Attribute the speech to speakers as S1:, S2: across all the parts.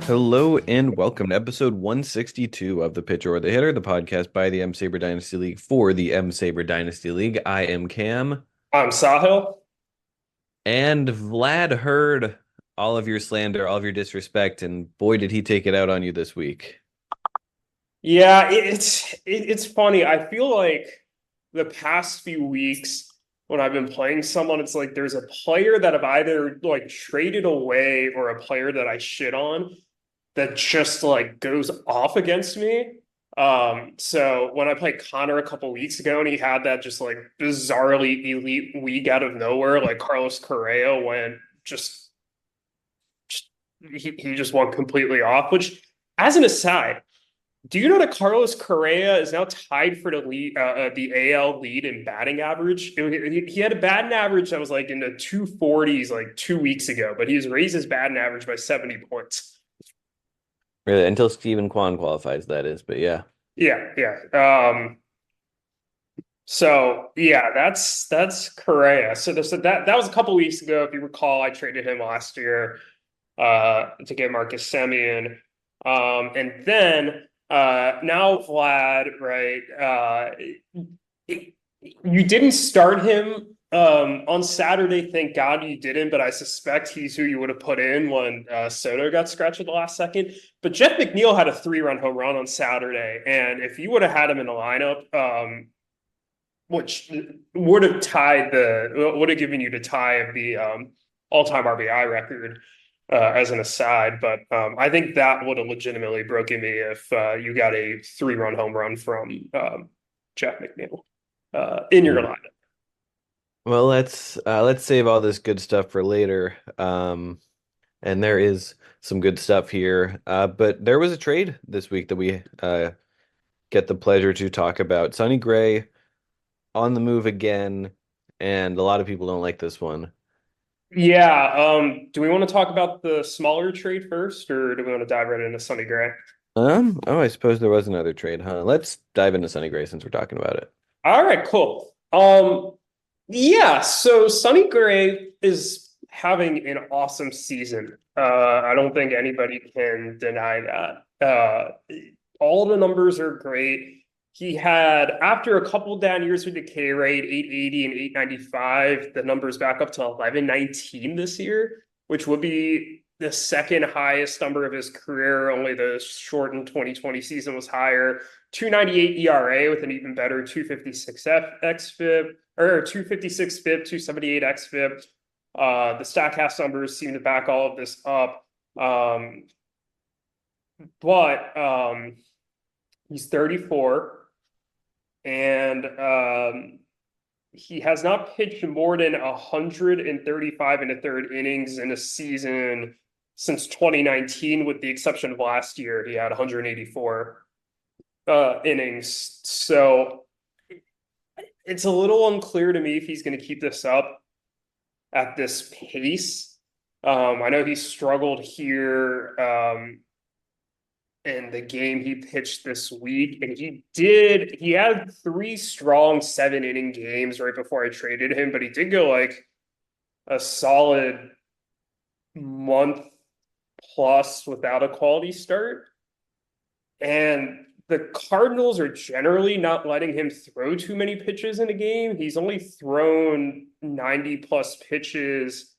S1: Hello and welcome to episode 162 of The Pitcher or the Hitter, the podcast by the M-SABR Dynasty League for the M-SABR Dynasty League. I am Cam,
S2: I'm Sahil.
S1: and Vlad heard all of your slander, all of your disrespect, and boy, did he take it out on you this week.
S2: Yeah, it's funny. I feel like the past few weeks when I've been playing someone, it's like there's a player that I've either like traded away or a player that I shit on that just like goes off against me. So when I played Conor a couple weeks ago and he had that just like bizarrely elite week out of nowhere, like Carlos Correa went just he just went completely off, which as an aside, do you know that Carlos Correa is now tied for the lead, the AL lead in batting average? He had a batting average that was like in the 240s like 2 weeks ago, but he's raised his batting average by 70 points.
S1: Really, until Stephen Kwan qualifies, that is, but yeah.
S2: Yeah, yeah. So yeah, that's Correa. So that was a couple weeks ago. If you recall, I traded him last year to get Marcus Semien. And then now Vlad, right? You didn't start him on Saturday. Thank God you didn't, but I suspect he's who you would have put in when Soto got scratched at the last second. But Jeff McNeil had a 3-run home run on Saturday, and if you would have had him in the lineup, which would have given you the tie of the all-time RBI record as an aside, but I think that would have legitimately broken me if you got a 3-run home run from Jeff McNeil in your
S1: Mm.
S2: lineup.
S1: Well, let's save all this good stuff for later. And there is some good stuff here. But there was a trade this week that we get the pleasure to talk about. Sonny Gray on the move again, and a lot of people don't like this one.
S2: Yeah. Do we want to talk about the smaller trade first, or do we want to dive right into Sonny Gray?
S1: Oh, I suppose there was another trade, huh? Let's dive into Sonny Gray since we're talking about it.
S2: All right, cool. Yeah, so Sonny Gray is having an awesome season. I don't think anybody can deny that. All the numbers are great. He had, after a couple down years with the K rate, 880 and 895, the numbers back up to 1119 this year, which would be the second highest number of his career. Only the shortened 2020 season was higher. 298 ERA with an even better 256 xFIP, or 256 FIP, 278 xFIP. The StatCast numbers seem to back all of this up. But he's 34 and he has not pitched more than 135 and a third innings in a season since 2019, with the exception of last year. He had 184 innings. So it's a little unclear to me if he's going to keep this up at this pace. I know he struggled here in the game he pitched this week, and he had 3 strong 7-inning games right before I traded him, but he did go like a solid month plus without a quality start. And the Cardinals are generally not letting him throw too many pitches in a game. He's only thrown 90 plus pitches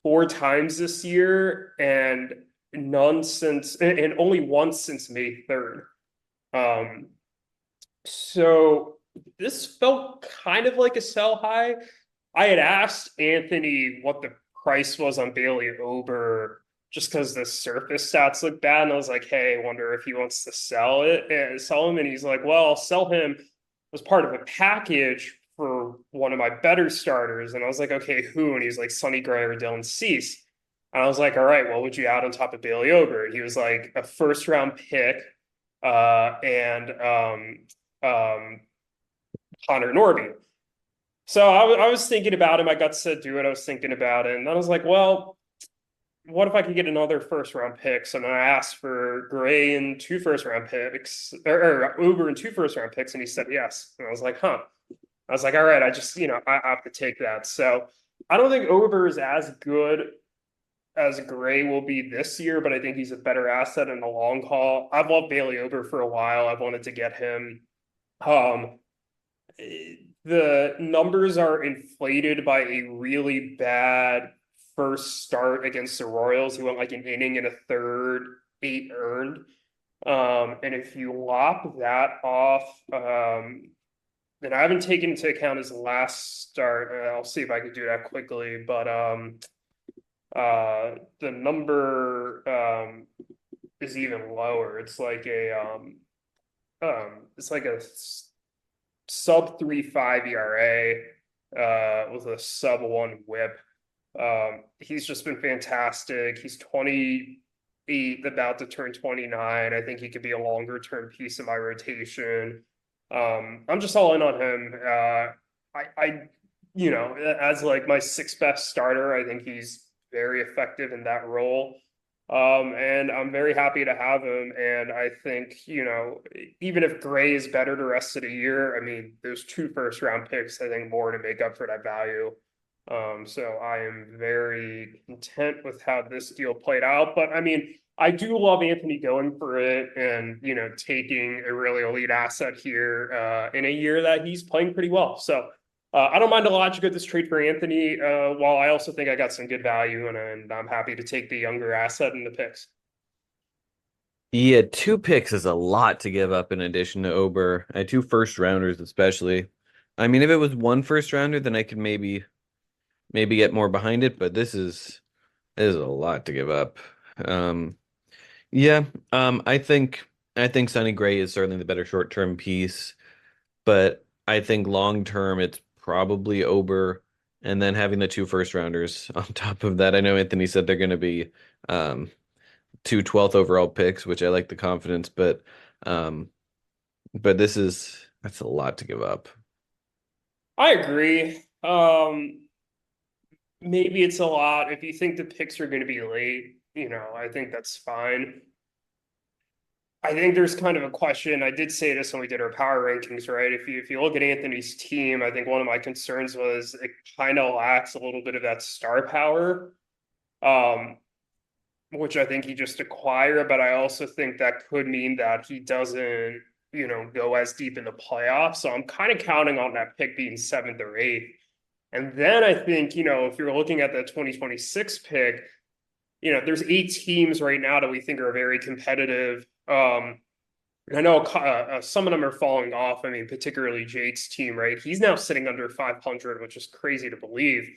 S2: 4 times this year, and only once since May 3rd. So this felt kind of like a sell high. I had asked Anthony what the price was on Bailey Ober just because the surface stats look bad. And I was like, hey, I wonder if he wants to sell him. And he's like, well, I'll sell him as part of a package for one of my better starters. And I was like, okay, who? And he's like, Sonny Gray or Dylan Cease. And I was like, all right, what would you add on top of Bailey Ober? And he was like, a first round pick and Connor Norby. So I was thinking about him. My gut said do it. I was thinking about it. And I was like, well, what if I could get another first round picks? And I asked for Gray and 2 first round picks, or Uber and 2 first round picks. And he said yes. And I was like, huh. I was like, all right, I have to take that. So I don't think Uber is as good as Gray will be this year, but I think he's a better asset in the long haul. I've loved Bailey over for a while. I've wanted to get him. Um, the numbers are inflated by a really bad first start against the Royals. He went like an inning and a third, 8 earned. And if you lop that off, then I haven't taken into account his last start. I'll see if I can do that quickly, but the number is even lower. It's like a sub 3.5 ERA with a sub 1 WHIP. He's just been fantastic. He's 28, about to turn 29. I think he could be a longer term piece of my rotation. I'm just all in on him. As like my sixth best starter, I think he's very effective in that role. And I'm very happy to have him. And I think, even if Gray is better the rest of the year, I mean, those 2 first-round picks, I think more to make up for that value. So I am very content with how this deal played out. But I mean, I do love Anthony going for it and, taking a really elite asset here in a year that he's playing pretty well. So I don't mind the logic of this trade for Anthony, while I also think I got some good value and I'm happy to take the younger asset in the picks.
S1: Yeah, 2 picks is a lot to give up in addition to Ober. I had 2 first rounders especially. I mean, if it was 1 first rounder, then I could maybe get more behind it, but this is a lot to give up. Um, yeah, I think Sonny Gray is certainly the better short-term piece, but I think long-term it's probably Ober, and then having the 2 first rounders on top of that. I know Anthony said they're going to be um, 2 12th overall picks, which I like the confidence, um, but that's a lot to give up.
S2: I agree. Maybe it's a lot. If you think the picks are going to be late, I think that's fine. I think there's kind of a question. I did say this when we did our power rankings, right? If you look at Anthony's team, I think one of my concerns was it kind of lacks a little bit of that star power, um, which I think he just acquired. But I also think that could mean that he doesn't, go as deep in the playoffs. So I'm kind of counting on that pick being seventh or eighth. And then I think, if you're looking at the 2026 pick, there's 8 teams right now that we think are very competitive. I know some of them are falling off. I mean, particularly Jake's team, right? He's now sitting under 500, which is crazy to believe.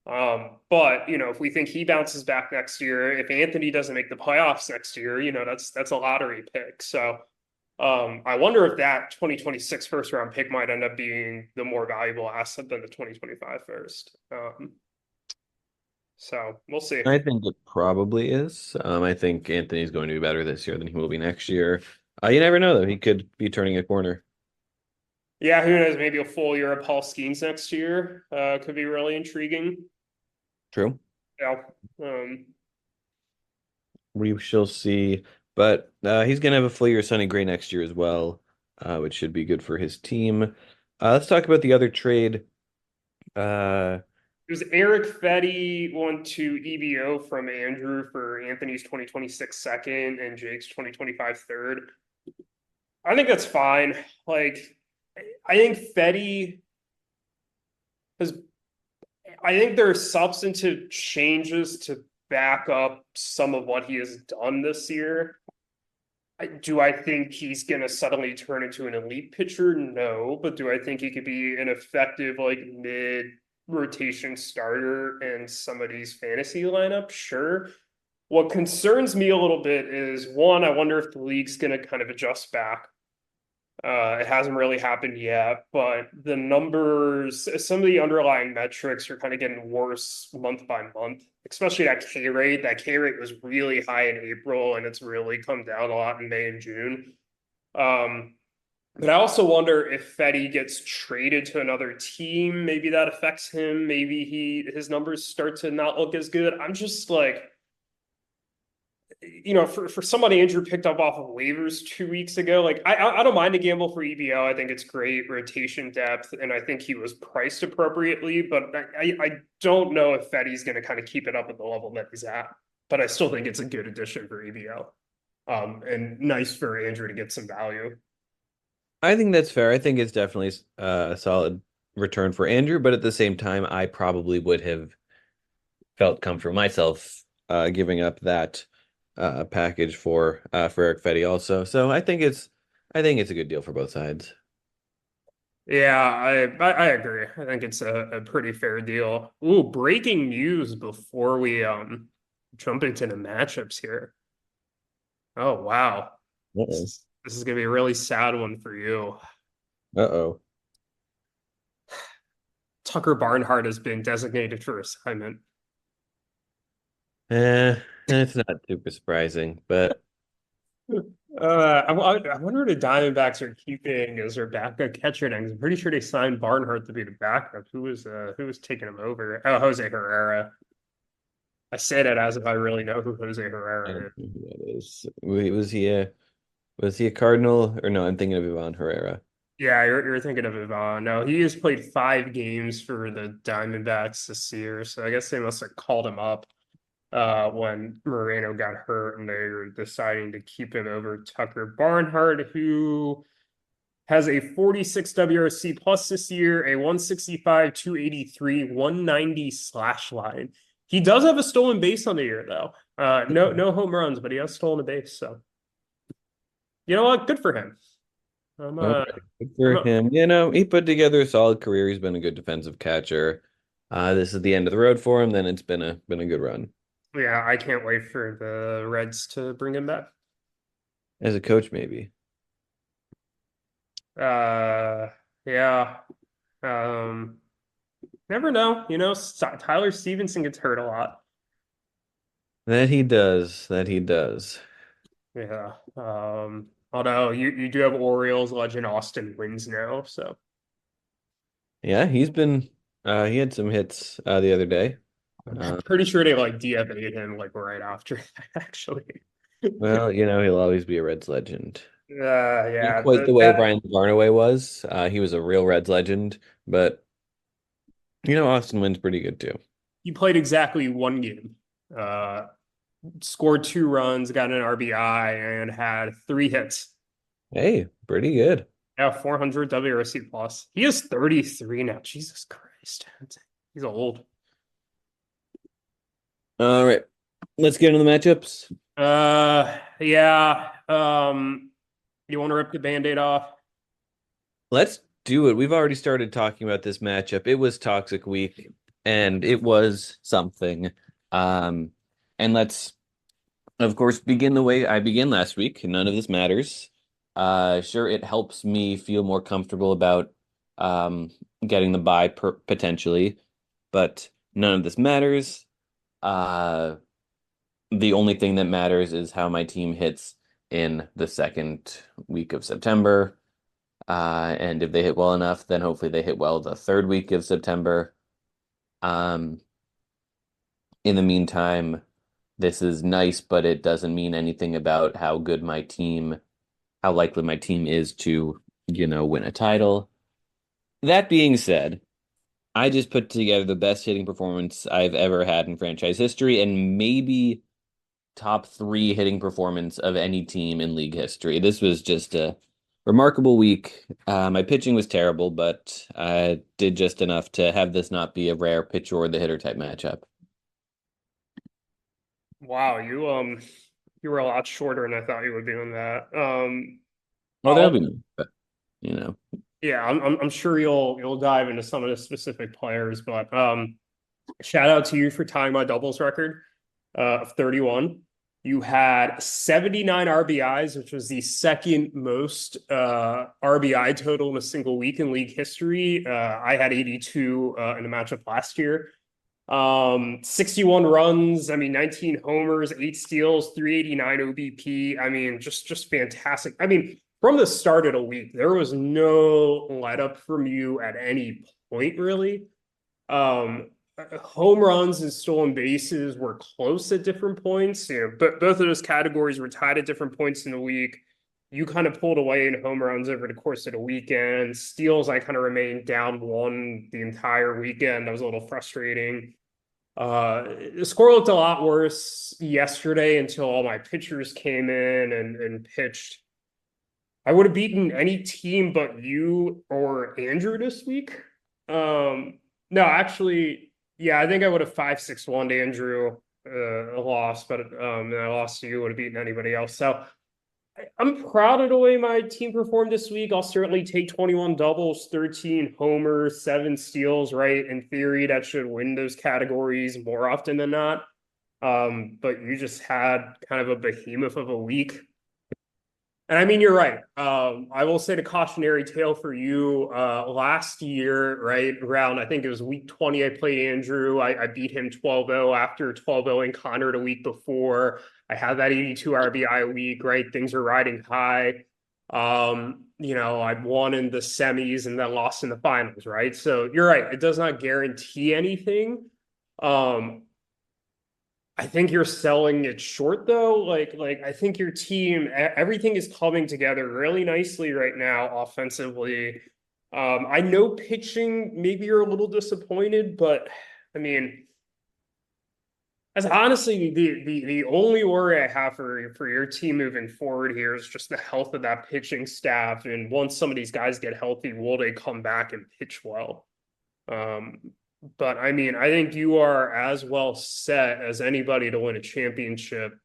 S2: But if we think he bounces back next year, if Anthony doesn't make the playoffs next year, that's a lottery pick. So I wonder if that 2026 first-round pick might end up being the more valuable asset than the 2025 first. So we'll see.
S1: I think it probably is. I think Anthony's going to be better this year than he will be next year. You never know though; he could be turning a corner.
S2: Yeah, who knows? Maybe a full year of Paul Skeens next year could be really intriguing.
S1: True.
S2: Yeah. Um,
S1: We shall see. But he's going to have a full year of Sonny Gray next year as well, which should be good for his team. Let's talk about the other trade. Uh,
S2: it was Erik Fedde went to EBO from Andrew for Anthony's 2026 second and Jake's 2025 third. I think that's fine. Like, I think Fedde has. I think there are substantive changes to back up some of what he has done this year. Do I think he's going to suddenly turn into an elite pitcher? No, but do I think he could be an effective, like mid rotation starter in somebody's fantasy lineup? Sure. What concerns me a little bit is one, I wonder if the league's going to kind of adjust back. It hasn't really happened yet, but the numbers, some of the underlying metrics are kind of getting worse month by month, especially that K rate. That K rate was really high in April and it's really come down a lot in May and June. But I also wonder if Fedde gets traded to another team, maybe that affects him. Maybe his numbers start to not look as good. I'm just like, for somebody Andrew picked up off of waivers 2 weeks ago, like I don't mind a gamble for EBO. I think it's great rotation depth, and I think he was priced appropriately. But I don't know if Fedde's going to kind of keep it up at the level that he's at. But I still think it's a good addition for EBO, and nice for Andrew to get some value.
S1: I think that's fair. I think it's definitely a solid return for Andrew, but at the same time, I probably would have felt comfortable myself giving up that package for Eric Fedde also. So I think it's a good deal for both sides.
S2: Yeah, I agree. I think it's a pretty fair deal. Ooh, breaking news before we jump into the matchups here. Oh wow.
S1: Uh-oh.
S2: This is gonna be a really sad one for you.
S1: Uh-oh.
S2: Tucker Barnhart has been designated for assignment.
S1: It's not super surprising, but
S2: I wonder who the Diamondbacks are keeping as their backup catcher next. I'm pretty sure they signed Barnhart to be the backup. Who was taking him over? Oh, Jose Herrera. I say that as if I really know who Jose
S1: I
S2: Herrera
S1: don't
S2: is.
S1: know who that is. Wait, was he a Cardinal or no? I'm thinking of Ivan Herrera.
S2: Yeah, you're thinking of Ivan. No, he has played 5 games for the Diamondbacks this year, so I guess they must have called him up when Moreno got hurt, and they were deciding to keep him over Tucker Barnhart, who has a 46 WRC plus this year, a 165, 283, 190 slash line. He does have a stolen base on the year, though. No home runs, but he has stolen a base. So you know what? Good for him. I'm
S1: All
S2: uh,
S1: right, good for
S2: I'm a,
S1: him. You know, he put together a solid career. He's been a good defensive catcher. This is the end of the road for him. Then it's been a good run
S2: yeah, I can't wait for the Reds to bring him back.
S1: as a coach, maybe.
S2: Uh, yeah. Um, Never know. Tyler Stevenson gets hurt a lot.
S1: That he does. That he does.
S2: Yeah. Although you do have Orioles legend Austin Wins now, so
S1: Yeah, he's been. He had some hits the other day.
S2: I'm pretty sure they like DFA'd him like right after that, actually.
S1: Well, you know, he'll always be a Reds legend. Not
S2: Yeah,
S1: quite the way Brian Barnaway was. He was a real Reds legend, but you know, Austin Wynn's pretty good too.
S2: he played exactly 1 game. Uh, Scored 2 runs, got an RBI, and had 3 hits.
S1: Hey, pretty good.
S2: Yeah, 400 WRC plus. He is 33 now. Jesus Christ, he's old.
S1: All right, let's get into the matchups.
S2: Yeah. You want to rip the Band-Aid off?
S1: Let's do it. We've already started talking about this matchup. It was Toxic Week, and it was something. Um, and let's, of course, begin the way I began last week. None of this matters. Sure, it helps me feel more comfortable about getting the bye potentially, but none of this matters. Uh, the only thing that matters is how my team hits in the second week of September. And if they hit well enough, then hopefully they hit well the third week of September. Um, in the meantime, this is nice, but it doesn't mean anything about how good my team, how likely my team is to, you know, win a title. That being said, I just put together the best hitting performance I've ever had in franchise history and maybe top 3 hitting performance of any team in league history. This was just a remarkable week. My pitching was terrible, but I did just enough to have this not be a rare pitcher or the hitter type matchup.
S2: Wow, you were a lot shorter than I thought you would be on that.
S1: Oh, that'll be
S2: I'll
S1: me, but you know.
S2: yeah, I'm sure you'll dive into some of the specific players, but shout out to you for tying my doubles record of 31. You had 79 RBIs, which was the second most RBI total in a single week in league history. I had 82 in the matchup last year. 61 runs, I mean 19 homers, 8 steals, 389 OBP. I mean, just fantastic. I mean, from the start of the week, there was no let up from you at any point, really. home runs and stolen bases were close at different points. But both of those categories were tied at different points in the week. You kind of pulled away in home runs over the course of the weekend. Steals, I kind of remained down one the entire weekend. That was a little frustrating. The score looked a lot worse yesterday until all my pitchers came in and pitched. I would have beaten any team but you or Andrew this week. No, actually, yeah, I think I would have 5-6-1 to Andrew, a loss, but I lost to you, would have beaten anybody else. So I'm proud of the way my team performed this week. I'll certainly take 21 doubles, 13 homers, 7 steals, right? In theory, that should win those categories more often than not. But you just had kind of a behemoth of a week. And I mean, you're right. I will say the cautionary tale for you last year, right? Around, I think it was week 20, I played Andrew. I beat him 12-0 after 12-0 in Conor the week before. I had that 82 RBI a week, right? Things are riding high. I won in the semis and then lost in the finals, right? So you're right. It does not guarantee anything. I think you're selling it short though. Like I think your team, everything is coming together really nicely right now offensively. I know pitching, maybe you're a little disappointed, but I mean, as honestly the only worry I have for your team moving forward here is just the health of that pitching staff. And once some of these guys get healthy, will they come back and pitch well? Um, but I mean, I think you are as well set as anybody to win a championship.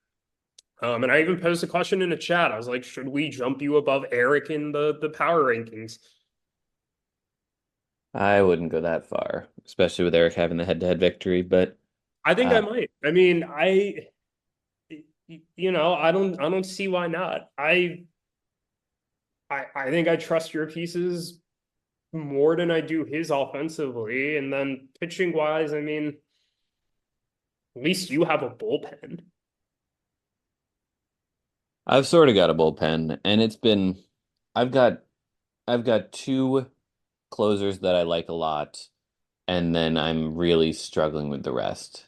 S2: And I even posed a question in the chat. I was like, should we jump you above Erik in the power rankings?
S1: I wouldn't go that far, especially with Erik having the head-to-head victory, but
S2: I think I
S1: uh,
S2: might. I mean, I don't see why not. I think I trust your pieces more than I do his offensively. And then pitching wise, I mean, at least you have a bullpen.
S1: I've sort of got a bullpen, and I've got I've got two closers that I like a lot, and then I'm really struggling with the rest.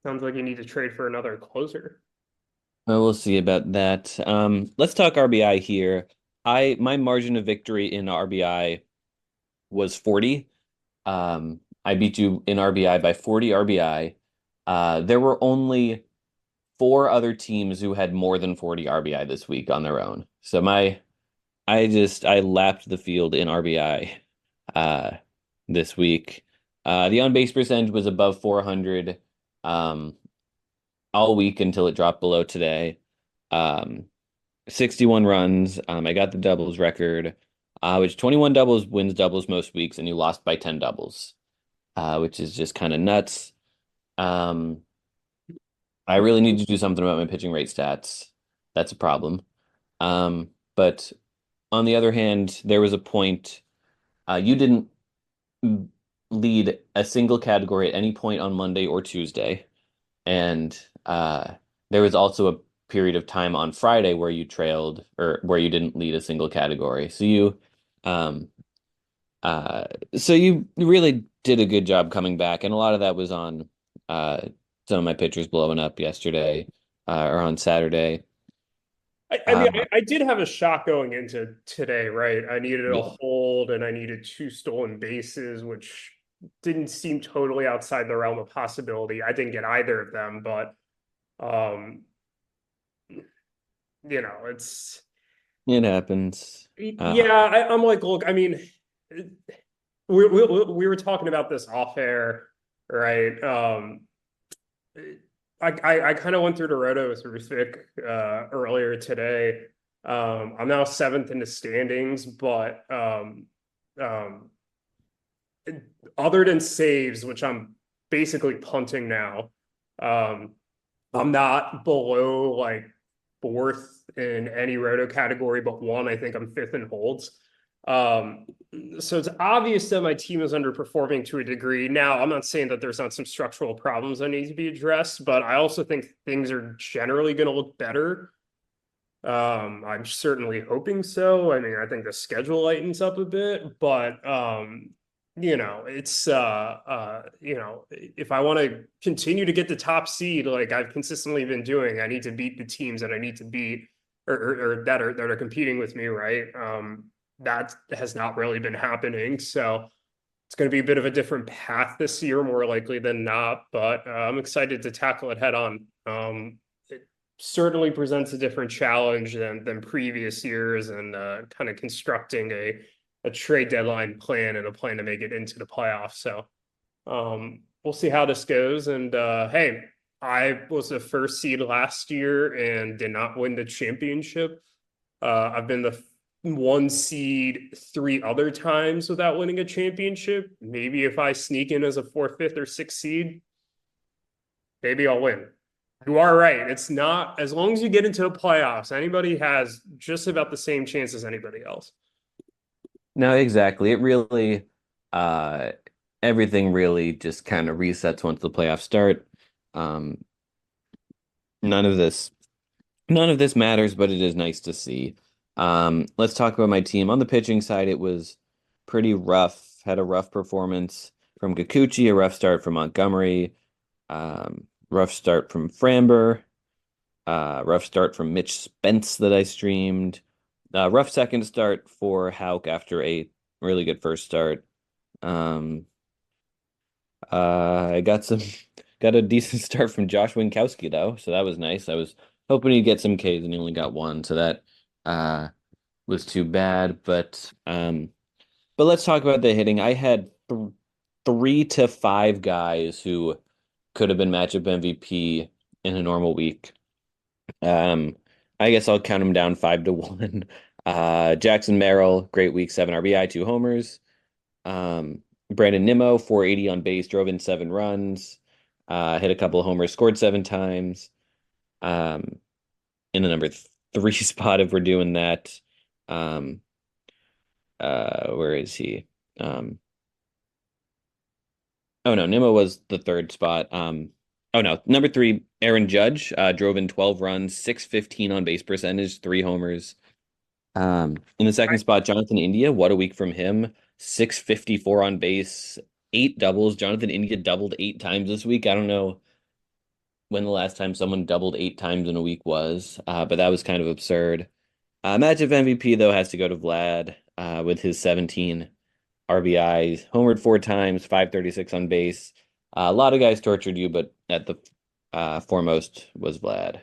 S2: Sounds like you need to trade for another closer.
S1: Well, we'll see about that. Let's talk RBI here. My margin of victory in RBI was 40. I beat you in RBI by 40 RBI. There were only four other teams who had more than 40 RBI this week on their own. So I lapped the field in RBI this week. The on base percentage was above 400 um, all week until it dropped below today. Um, 61 runs. I got the doubles record, which 21 doubles wins doubles most weeks, and you lost by 10 doubles, which is just kind of nuts. Um, I really need to do something about my pitching rate stats. That's a problem. But on the other hand, there was a point you didn't lead a single category at any point on Monday or Tuesday. And there was also a period of time on Friday where you trailed or where you didn't lead a single category. Um, uh, so you really did a good job coming back. And a lot of that was on some of my pitchers blowing up yesterday or on Saturday.
S2: I mean,
S1: Uh,
S2: I did have a shot going into today, right? I needed a
S1: yeah.
S2: hold and I needed 2 stolen bases, which didn't seem totally outside the realm of possibility. I didn't get either of them, but um, it's
S1: It happens.
S2: yeah. I'm like, look, I mean, we were talking about this off air, right? I kind of went through the roto with Ruthvik earlier today. I'm now seventh in the standings, but um, other than saves, which I'm basically punting now, um, I'm not below like fourth in any roto category but one. I think I'm fifth in holds. Um, so it's obvious that my team is underperforming to a degree. Now, I'm not saying that there's not some structural problems that need to be addressed, but I also think things are generally going to look better. I'm certainly hoping so. I mean, I think the schedule lightens up a bit, but it's if I want to continue to get the top seed like I've consistently been doing, I need to beat the teams that I need to beat or that are competing with me, right? That has not really been happening. So it's going to be a bit of a different path this year, more likely than not, but I'm excited to tackle it head on. It certainly presents a different challenge than previous years, and kind of constructing a trade deadline plan and a plan to make it into the playoffs. So we'll see how this goes. And hey, I was the first seed last year and did not win the championship. I've been the one seed three other times without winning a championship. Maybe if I sneak in as a fourth, fifth, or sixth seed, maybe I'll win. You are right. It's not, as long as you get into the playoffs, anybody has just about the same chance as anybody else.
S1: No, exactly. It really, uh, everything really just kind of resets once the playoffs start. Um, none of this, none of this matters, but it is nice to see. Let's talk about my team. On the pitching side, it was pretty rough. Had a rough performance from Kikuchi, a rough start from Montgomery, rough start from Framber, rough start from Mitch Spence that I streamed. Rough second start for Hauk after a really good first start. Um, I got some got a decent start from Josh Winkowski though, so that was nice. I was hoping he'd get some Ks and he only got one, so that uh was too bad. But let's talk about the hitting. I had th 3 to 5 guys who could have been matchup MVP in a normal week. Um, I guess I'll count them down 5 to 1. Jackson Merrill, great week, 7 RBI, 2 homers. Brandon Nimmo, 480 on base, drove in 7 runs, hit a couple of homers, scored 7 times. Um, in the number 3 spot if we're doing that. Um, where is he? Um, oh no, Nimmo was the third spot. Oh no, number 3, Aaron Judge, drove in 12 runs, 615 on base percentage, 3 homers. In the second spot, Jonathan India, what a week from him. 654 on base, 8 doubles. Jonathan India doubled 8 times this week. I don't know when the last time someone doubled 8 times in a week was, but that was kind of absurd. Matchup MVP, though, has to go to Vlad with his 17 RBIs, homered 4 times, 536 on base. A lot of guys tortured you, but at the foremost was Vlad.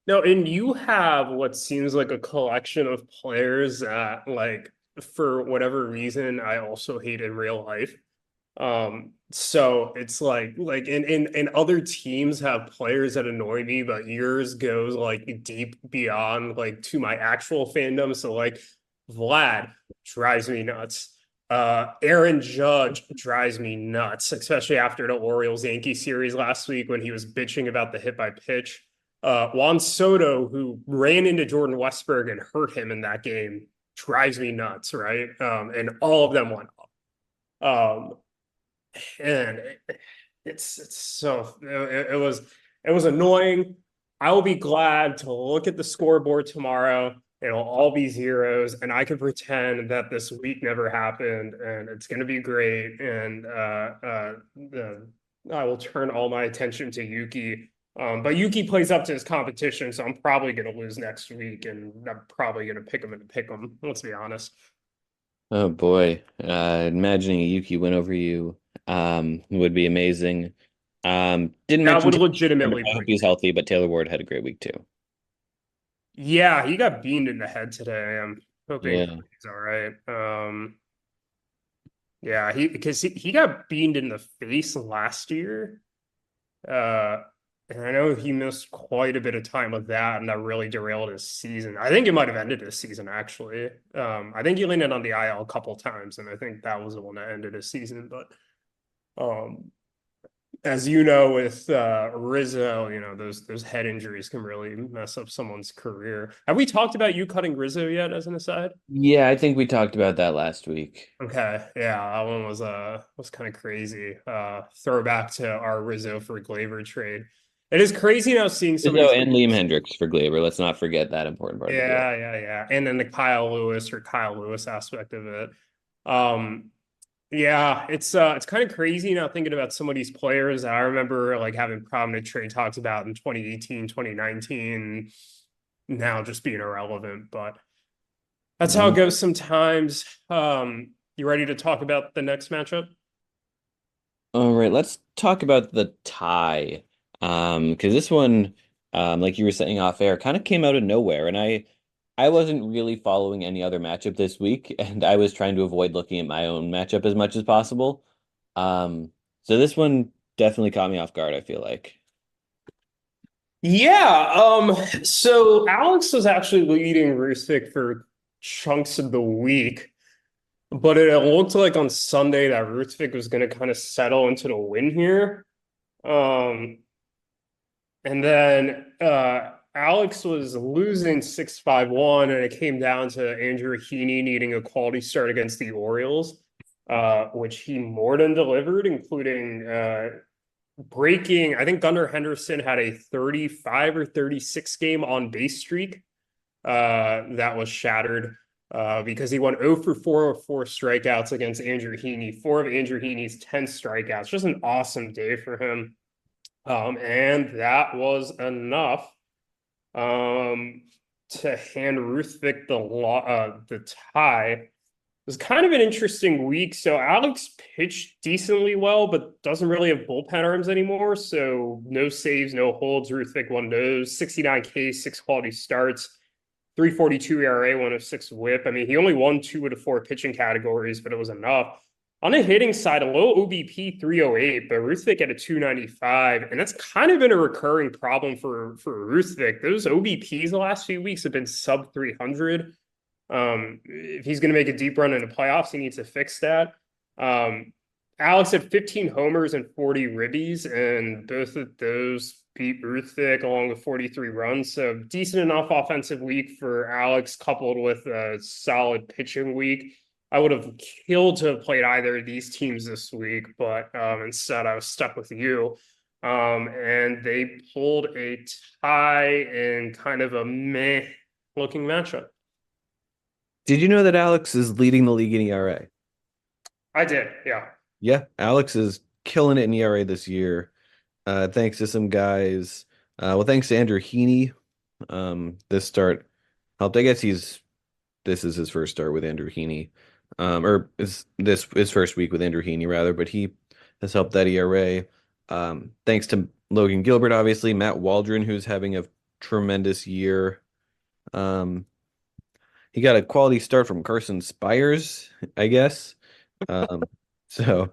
S2: No, and you have what seems like a collection of players that, like, for whatever reason, I also hate in real life. So it's like in other teams have players that annoy me, but yours goes like deep beyond like to my actual fandom. So like Vlad drives me nuts. Aaron Judge drives me nuts, especially after the Orioles Yankee series last week when he was bitching about the hit by pitch. Juan Soto, who ran into Jordan Westberg and hurt him in that game, drives me nuts, right? And all of them went off. And it's so it was annoying. I will be glad to look at the scoreboard tomorrow. It'll all be zeros, and I can pretend that this week never happened, and it's going to be great. And I will turn all my attention to Yuki. But Yuki plays up to his competition, so I'm probably going to lose next week, and I'm probably going to pick him and pick him. Let's be honest.
S1: Oh boy, imagining a Yuki win over you would be amazing. Didn't
S2: That
S1: mention
S2: would
S1: Taylor Ward.
S2: legitimately
S1: I hope
S2: break
S1: he's
S2: me.
S1: healthy, but Taylor Ward had a great week too.
S2: Yeah, he got beamed in the head today. I'm hoping
S1: Yeah.
S2: he's all right. Yeah, he got beamed in the face last year. Uh, and I know he missed quite a bit of time with that, and that really derailed his season. I think it might have ended his season actually. I think he landed on the IL a couple times, and I think that was the one that ended his season. But um, as you know, with Rizzo, those head injuries can really mess up someone's career. Have we talked about you cutting Rizzo yet, as an aside?
S1: Yeah, I think we talked about that last week.
S2: Okay, yeah, that one was kind of crazy. Throwback to our Rizzo for Glaber trade. It is crazy now seeing some of
S1: Rizzo
S2: these.
S1: and Liam Hendricks for Glaber. Let's not forget that important part of the deal.
S2: Yeah, yeah, yeah, and then the Kyle Lewis aspect of it. Um, Yeah, it's kind of crazy now thinking about some of these players that I remember like having prominent trade talks about in 2018, 2019, now just being irrelevant. But that's how it
S1: Mm.
S2: goes sometimes. You ready to talk about the next matchup?
S1: All right, let's talk about the tie. Because this one, like you were saying off air, kind of came out of nowhere, and I wasn't really following any other matchup this week, and I was trying to avoid looking at my own matchup as much as possible. So this one definitely caught me off guard, I feel like.
S2: Yeah, so Alex was actually leading Ruthvik for chunks of the week, but it looked like on Sunday that Ruthvik was going to kind of settle into the win here. Um, and then Alex was losing 6-5-1, and it came down to Andrew Heaney needing a quality start against the Orioles, which he more than delivered, including breaking. I think Gunnar Henderson had a 35 or 36 game on base streak that was shattered because he went 0 for 4 of 4 strikeouts against Andrew Heaney, 4 of Andrew Heaney's 10 strikeouts. Just an awesome day for him. And that was enough um, to hand Ruthvik the tie. It was kind of an interesting week. So Alex pitched decently well, but doesn't really have bullpen arms anymore. So no saves, no holds. Ruthvik won those. 69 Ks, 6 quality starts, 3.42 ERA, 106 WHIP. I mean, he only won 2 of the 4 pitching categories, but it was enough. On the hitting side, a low OBP 308, but Ruthvik at a 295. And that's kind of been a recurring problem for Ruthvik. Those OBPs the last few weeks have been sub 300. If he's going to make a deep run into playoffs, he needs to fix that. Alex had 15 homers and 40 ribbies, and both of those beat Ruthvik along with 43 runs. So decent enough offensive week for Alex, coupled with a solid pitching week. I would have killed to have played either of these teams this week, but instead I was stuck with you. And they pulled a tie in kind of a meh looking matchup.
S1: Did you know that Alex is leading the league in ERA?
S2: I did, yeah.
S1: Yeah, Alex is killing it in ERA this year. Thanks to some guys. Well, thanks to Andrew Heaney. This start helped. I guess this is his first start with Andrew Heaney. Or is this his first week with Andrew Heaney rather, but he has helped that ERA. Thanks to Logan Gilbert, obviously, Matt Waldron, who's having a tremendous year. Um, he got a quality start from Carson Spires, I guess. Um, so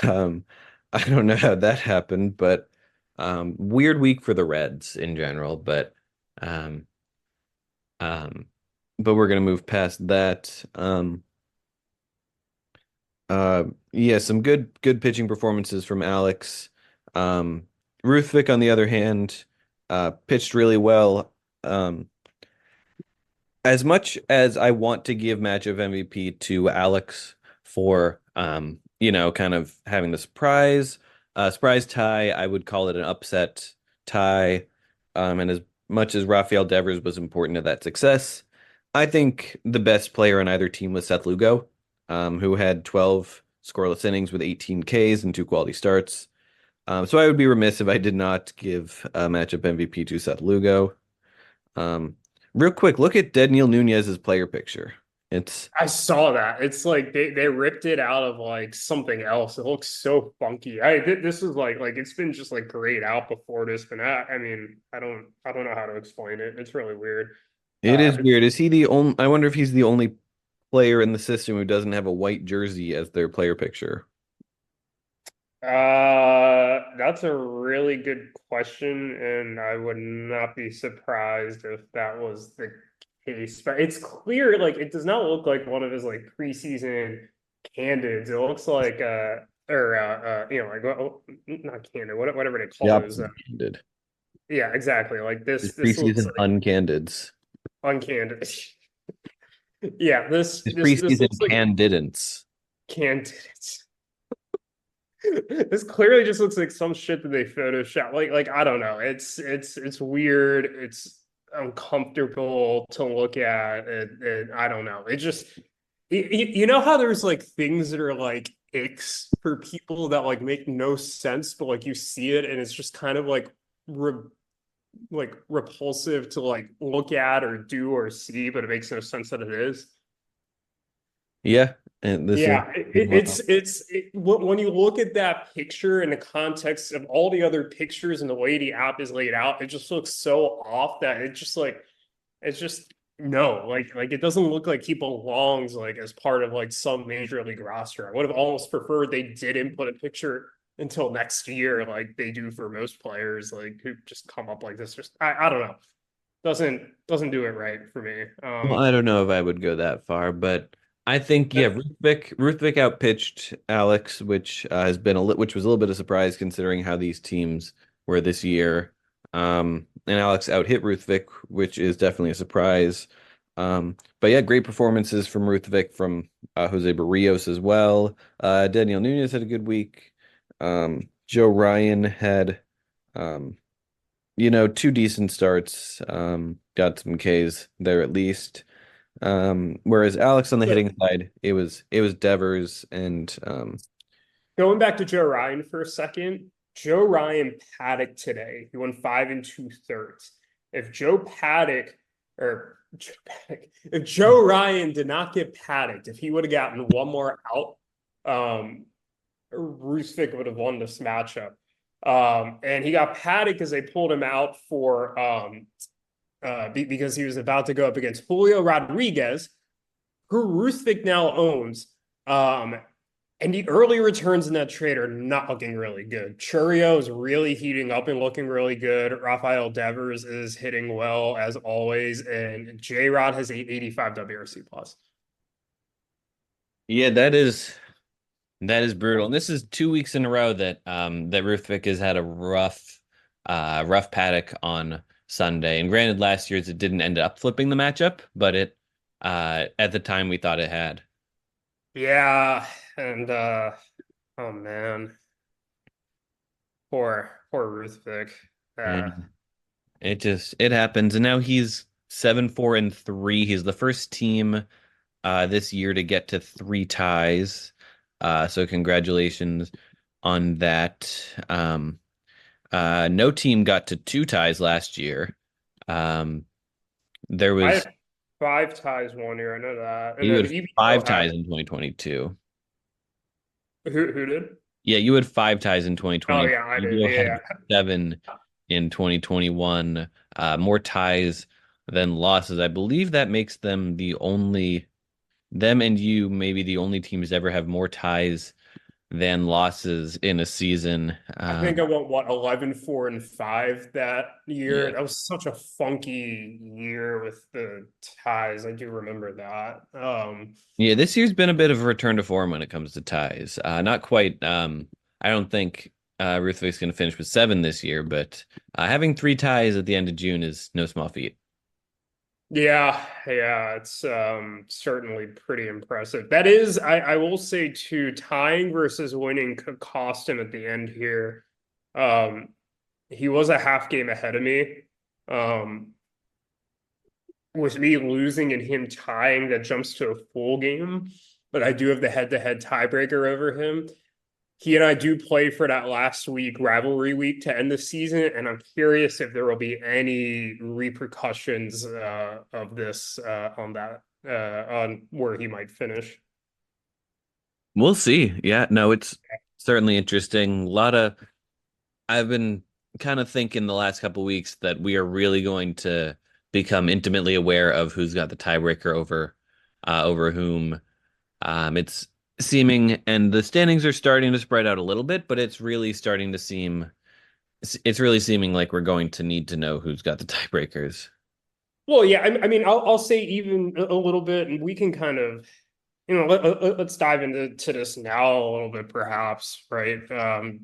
S1: um, I don't know how that happened, but weird week for the Reds in general. Um, um, but we're gonna move past that. Yeah, some good pitching performances from Alex. Um, Ruthvik, on the other hand, pitched really well. As much as I want to give match of MVP to Alex for kind of having the surprise tie, I would call it an upset tie. And as much as Rafael Devers was important to that success, I think the best player on either team was Seth Lugo, who had 12 scoreless innings with 18 Ks and 2 quality starts. So I would be remiss if I did not give a matchup MVP to Seth Lugo. Um, Real quick, look at Dedniel Nuñez's player picture. It's
S2: I saw that. It's like they ripped it out of like something else. It looks so funky. This is like it's been just like grayed out before this, but I mean I don't know how to explain it. It's really weird.
S1: it
S2: Uh,
S1: is weird. Is he the only? I wonder if he's the only player in the system who doesn't have a white jersey as their player picture.
S2: that's a really good question, and I would not be surprised if that was the case. But it's clear, like it does not look like one of his like preseason candids. It looks like like not candid, whatever they
S1: The
S2: call those.
S1: opposite candid.
S2: Yeah, exactly. Like
S1: His
S2: this looks
S1: preseason
S2: like
S1: uncandids.
S2: uncandid. Yeah, this
S1: His
S2: this
S1: preseason
S2: looks like
S1: candidates.
S2: candidates. This clearly just looks like some shit that they Photoshop. Like I don't know. It's weird. It's uncomfortable to look at. I don't know. You know how there's like things that are like icks for people that like make no sense, but like you see it and it's just kind of re like repulsive to like look at or do or see, but it makes no sense that it is.
S1: Yeah, and this is
S2: Yeah,
S1: well.
S2: when you look at that picture in the context of all the other pictures and the way the app is laid out, it just looks so off that it's just no, like it doesn't look like he belongs like as part of like some major league roster. I would have almost preferred they didn't put a picture until next year, like they do for most players, like who just come up like this. Just I don't know, doesn't do it right for me.
S1: Well, I don't know if I would go that far, but I think yeah, Ruthvik outpitched Alex, which has been which was a little bit of a surprise considering how these teams were this year. And Alex out hit Ruthvik, which is definitely a surprise. But yeah, great performances from Ruthvik, from Jose Barrios as well. Dedniel Nuñez had a good week. Joe Ryan had um, two decent starts. Got some Ks there at least. Whereas Alex on the hitting side, it was Devers and
S2: Going back to Joe Ryan for a second, Joe Ryan paddocked today. He won 5 2/3. If Joe Paddock or if Joe Ryan did not get paddocked, if he would have gotten one more out, Ruthvik would have won this matchup. And he got paddocked because they pulled him out for because he was about to go up against Julio Rodriguez, who Ruthvik now owns. Um, and the early returns in that trade are not looking really good. Churio is really heating up and looking really good. Rafael Devers is hitting well as always, and J Rod has 885 WRC plus.
S1: yeah, that is brutal. And this is 2 weeks in a row that Ruthvik has had a rough paddock on Sunday. And granted, last year's it didn't end up flipping the matchup, but it at the time we thought it had.
S2: Yeah, and oh man, poor Ruthvik.
S1: And it happens. And now he's 7-4-3. He's the first team this year to get to three ties. So congratulations on that. No team got to two ties last year. Um, there
S2: I
S1: was
S2: have 5 ties 1 year. I know that, and
S1: You
S2: then
S1: had
S2: EBO
S1: five
S2: had
S1: ties in 2022.
S2: who did?
S1: Yeah, you had five ties in
S2: Oh
S1: 2020.
S2: yeah, I did.
S1: You had
S2: Yeah,
S1: seven in 2021. More ties than losses. I believe that makes them and you maybe the only teams ever have more ties than losses in a season.
S2: I think I went what 11 4 and 5 that year.
S1: Yeah.
S2: That was such a funky year with the ties. I do remember that.
S1: Yeah, this year's been a bit of a return to form when it comes to ties. Not quite. I don't think Ruthvik's going to finish with seven this year, but having three ties at the end of June is no small feat.
S2: Yeah, it's certainly pretty impressive. That is, I will say too, tying versus winning could cost him at the end here. Um, he was a half game ahead of me. Um, with me losing and him tying, that jumps to a full game, but I do have the head-to-head tiebreaker over him. He and I do play for that last week, rivalry week, to end the season, and I'm curious if there will be any repercussions of this on where he might finish.
S1: We'll see. Yeah, no, it's certainly interesting. I've been kind of thinking the last couple weeks that we are really going to become intimately aware of who's got the tiebreaker over whom. It's seeming, and the standings are starting to spread out a little bit, but it's really seeming like we're going to need to know who's got the tiebreakers.
S2: Well, yeah, I mean, I'll say even a little bit, and we can kind of, let's dive into this now a little bit, perhaps, right?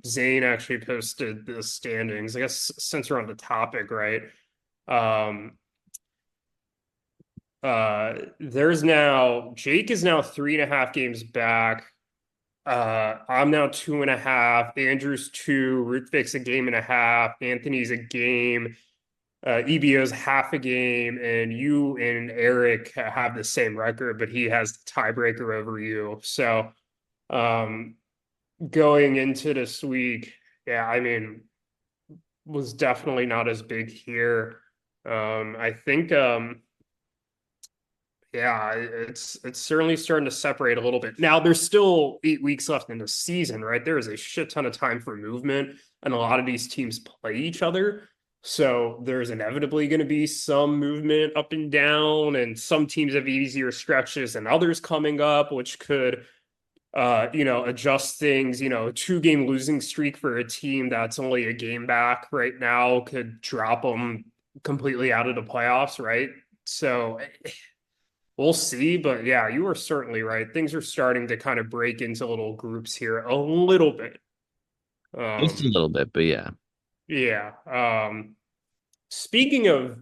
S2: Zane actually posted the standings. I guess since we're on the topic, right? Um, there's now Jake is now 3.5 games back. I'm now 2.5. Andrew's 2. Ruthvik's a game and a half. Anthony's a game. EBO's half a game, and you and Erik have the same record, but he has the tiebreaker over you. So um, going into this week, yeah, I mean, was definitely not as big here. I think yeah, it's certainly starting to separate a little bit. Now there's still 8 weeks left in the season, right? There is a shit ton of time for movement, and a lot of these teams play each other. So there's inevitably going to be some movement up and down, and some teams have easier stretches and others coming up, which could adjust things. A 2 game losing streak for a team that's only a game back right now could drop them completely out of the playoffs, right? So we'll see, but yeah, you are certainly right. Things are starting to kind of break into little groups here a little bit.
S1: Just a
S2: Um,
S1: little bit, but yeah.
S2: yeah. Speaking of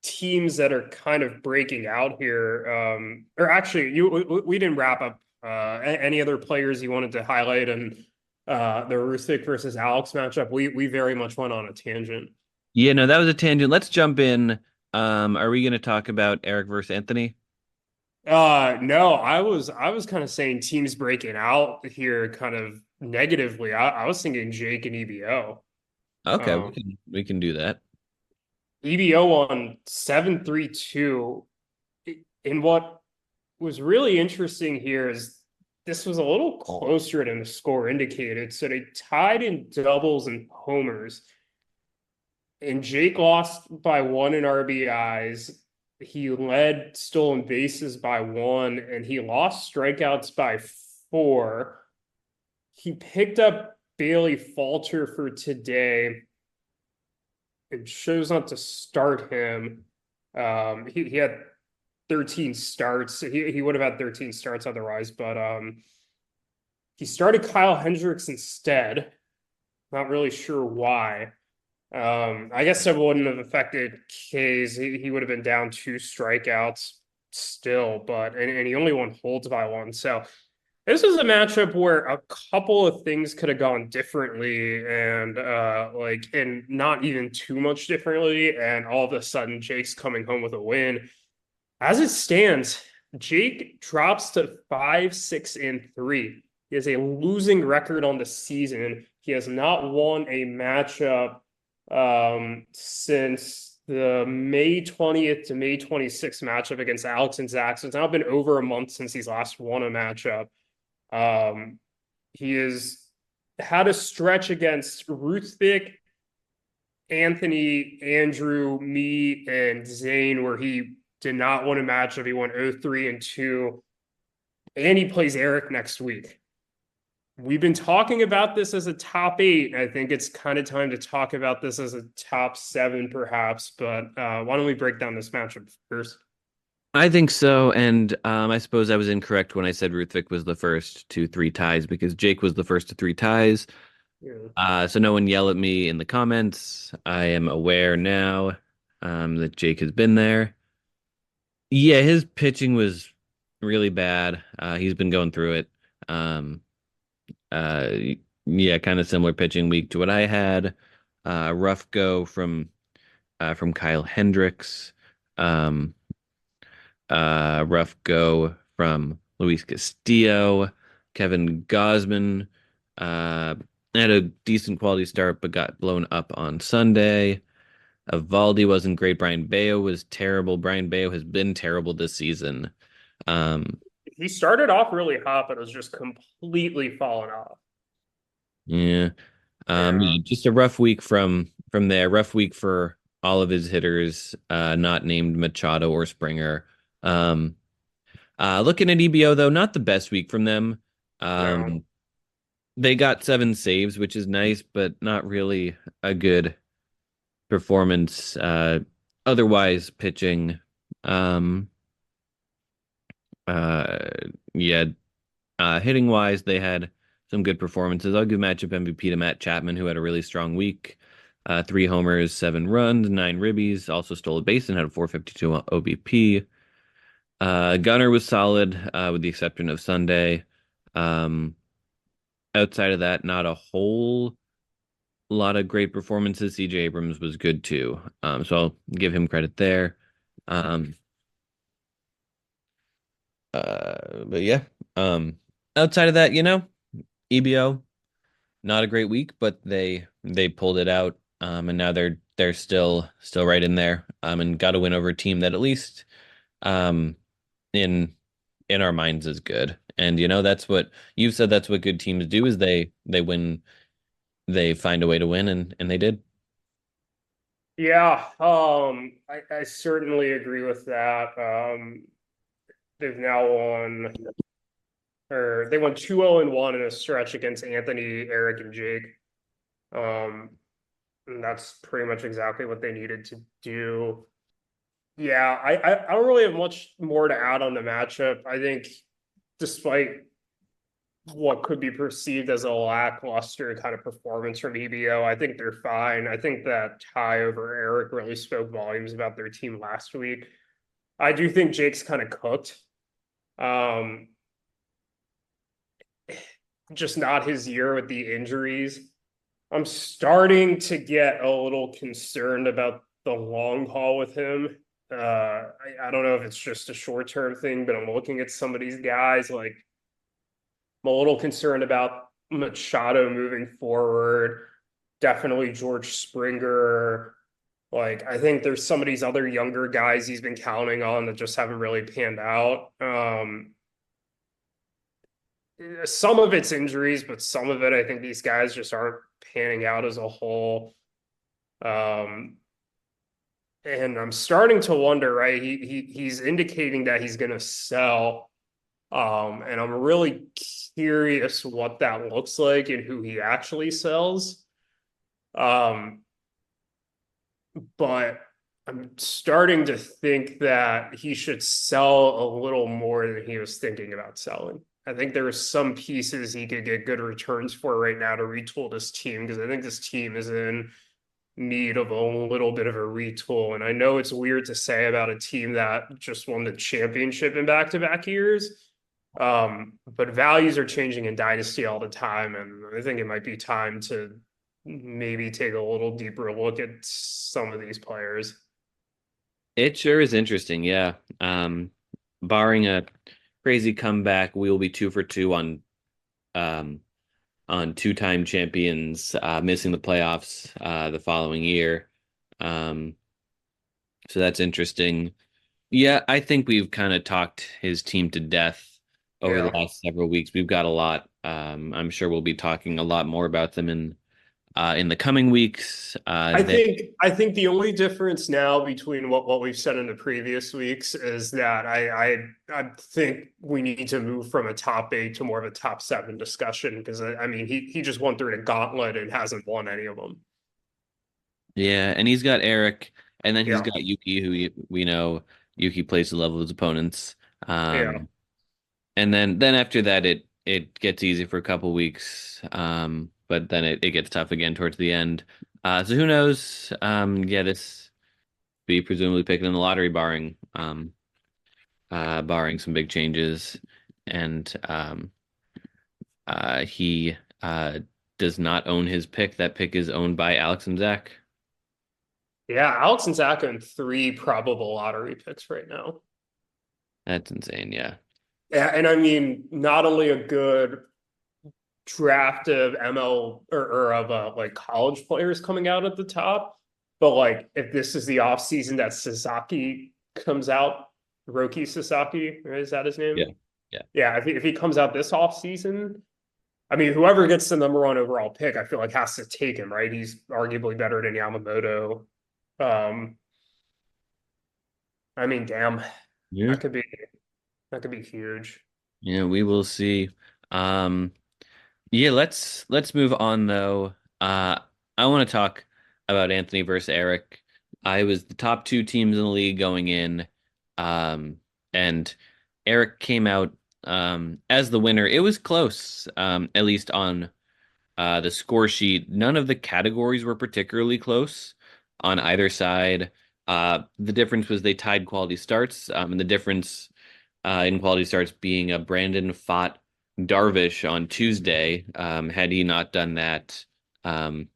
S2: teams that are kind of breaking out here, or actually, we didn't wrap up any other players you wanted to highlight and the Ruthvik versus Alex matchup. We very much went on a tangent.
S1: Yeah, no, that was a tangent. Let's jump in. Are we going to talk about Erik versus Anthony?
S2: No, I was kind of saying teams breaking out here kind of negatively. I was thinking Jake and EBO.
S1: Okay, we
S2: Um,
S1: can do that.
S2: EBO on 7-3-2. And what was really interesting here is this was a little closer than the score indicated. So they tied in doubles and homers, and Jake lost by one in RBIs. He led stolen bases by one, and he lost strikeouts by four. He picked up Bailey Falter for today and chose not to start him. He had 13 starts. He would have had 13 starts otherwise, but he started Kyle Hendricks instead. Not really sure why. I guess that wouldn't have affected K's. He would have been down 2 strikeouts still, and he only won holds by one. So this was a matchup where a couple of things could have gone differently, and and not even too much differently. And all of a sudden, Jake's coming home with a win. As it stands, Jake drops to 5-6-3. He has a losing record on the season. He has not won a matchup since the May 20th to May 26th matchup against Alex and Zach. So it's now been over a month since he's last won a matchup. He has had a stretch against Ruthvik, Anthony, Andrew, me, and Zane where he did not win a matchup. He won 0-3-2, and he plays Erik next week. We've been talking about this as a top 8. I think it's kind of time to talk about this as a top 7, perhaps. But why don't we break down this matchup first?
S1: I think so, and I suppose I was incorrect when I said Ruthvik was the first to 3 ties because Jake was the first to 3 ties.
S2: Yeah.
S1: So no one yell at me in the comments. I am aware now that Jake has been there. Yeah, his pitching was really bad. He's been going through it. Um, uh, yeah, kind of similar pitching week to what I had. Rough go from Kyle Hendricks. Um, Rough go from Luis Castillo. Kevin Gosman had a decent quality start, but got blown up on Sunday. Evaldi wasn't great. Brian Bayo was terrible. Brian Bayo has been terrible this season. Um,
S2: He started off really hot, but it was just completely fallen off.
S1: yeah.
S2: Yeah.
S1: Yeah, just a rough week from there. Rough week for all of his hitters, not named Machado or Springer. Um, Looking at EBO though, not the best week from them.
S2: No.
S1: Um, they got 7 saves, which is nice, but not really a good performance. Otherwise, pitching. Um, uh, yeah, Hitting wise, they had some good performances. I'll give matchup MVP to Matt Chapman, who had a really strong week. 3 homers, 7 runs, 9 ribbies. Also stole a base and had a 452 OBP. Gunner was solid, with the exception of Sunday. Um, Outside of that, not a whole lot of great performances. CJ Abrams was good too. So I'll give him credit there. Um, but yeah. Outside of that, EBO, not a great week, but they pulled it out. And now they're still right in there. And got to win over a team that at least um in in our minds is good. And that's what you've said, that's what good teams do is they win, they find a way to win, and they did.
S2: Yeah, I certainly agree with that. They've now won, or they won 2-0-1 in a stretch against Anthony, Erik, and Jake. Um, and that's pretty much exactly what they needed to do. Yeah, I don't really have much more to add on the matchup. I think despite what could be perceived as a lackluster kind of performance from EBO, I think they're fine. I think that tie over Erik really spoke volumes about their team last week. I do think Jake's kind of cooked. Um, just not his year with the injuries. I'm starting to get a little concerned about the long haul with him. I don't know if it's just a short-term thing, but I'm looking at some of these guys like I'm a little concerned about Machado moving forward. Definitely George Springer. Like, I think there's some of these other younger guys he's been counting on that just haven't really panned out. Some of it's injuries, but some of it, I think these guys just aren't panning out as a whole. Um, and I'm starting to wonder, right? He's indicating that he's going to sell. And I'm really curious what that looks like and who he actually sells. Um, but I'm starting to think that he should sell a little more than he was thinking about selling. I think there are some pieces he could get good returns for right now to retool this team because I think this team is in need of a little bit of a retool. And I know it's weird to say about a team that just won the championship in back-to-back years. But values are changing in Dynasty all the time, and I think it might be time to maybe take a little deeper look at some of these players.
S1: It sure is interesting, yeah. Barring a crazy comeback, we will be 2 for 2 um on two-time champions missing the playoffs the following year. Um, so that's interesting. Yeah, I think we've kind of talked his team to death over the
S2: Yeah.
S1: last several weeks. We've got a lot. I'm sure we'll be talking a lot more about them in the coming weeks.
S2: I think the only difference now between what we've said in the previous weeks is that I think we need to move from a top 8 to more of a top 7 discussion because I mean he just went through the gauntlet and hasn't won any of them.
S1: Yeah, and he's got Erik, and then he's
S2: Yeah,
S1: got Yuki, who we know Yuki plays the level of his opponents.
S2: yeah.
S1: And then after that, it gets easy for a couple weeks, but then it gets tough again towards the end. So who knows? Yeah, this be presumably picking in the lottery, barring some big changes, and he does not own his pick. That pick is owned by Alex and Zach.
S2: Yeah, Alex and Zach own 3 probable lottery picks right now.
S1: That's insane. Yeah.
S2: Yeah, and I mean, not only a good draft of ML or of like college players coming out at the top, but like if this is the offseason that Sasaki comes out, Roki Sasaki, right? Is that his name?
S1: Yeah. Yeah.
S2: Yeah, if he comes out this offseason, I mean, whoever gets the number 1 overall pick, I feel like has to take him, right? He's arguably better than Yamamoto. Um, I mean, damn,
S1: Yeah.
S2: that could be that could be huge.
S1: Yeah, we will see. Um, yeah, let's move on though. I want to talk about Anthony versus Erik. I was the top 2 teams in the league going in, um, and Erik came out as the winner. It was close, at least on the score sheet. None of the categories were particularly close on either side. The difference was they tied quality starts, and the difference in quality starts being a Brandon fought Darvish on Tuesday. Had he not done that, um,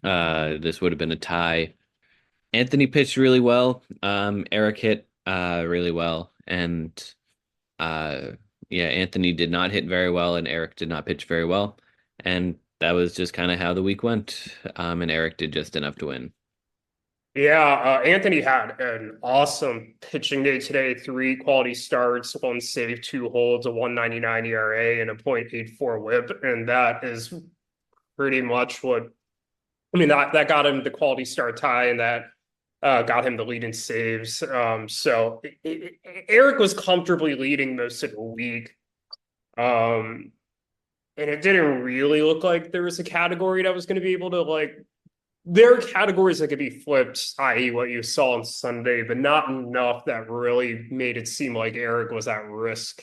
S1: This would have been a tie. Anthony pitched really well. Erik hit really well, and uh, yeah, Anthony did not hit very well, and Erik did not pitch very well, and that was just kind of how the week went. And Erik did just enough to win.
S2: Yeah, Anthony had an awesome pitching day today. Three quality starts, one save, two holds, a 1.99 ERA, and a .84 WHIP, and that is pretty much what I mean. That got him the quality start tie, and that got him the lead in saves. Erik was comfortably leading most of the week, and it didn't really look like there was a category that was going to be able to like there are categories that could be flipped, i.e., what you saw on Sunday, but not enough that really made it seem like Erik was at risk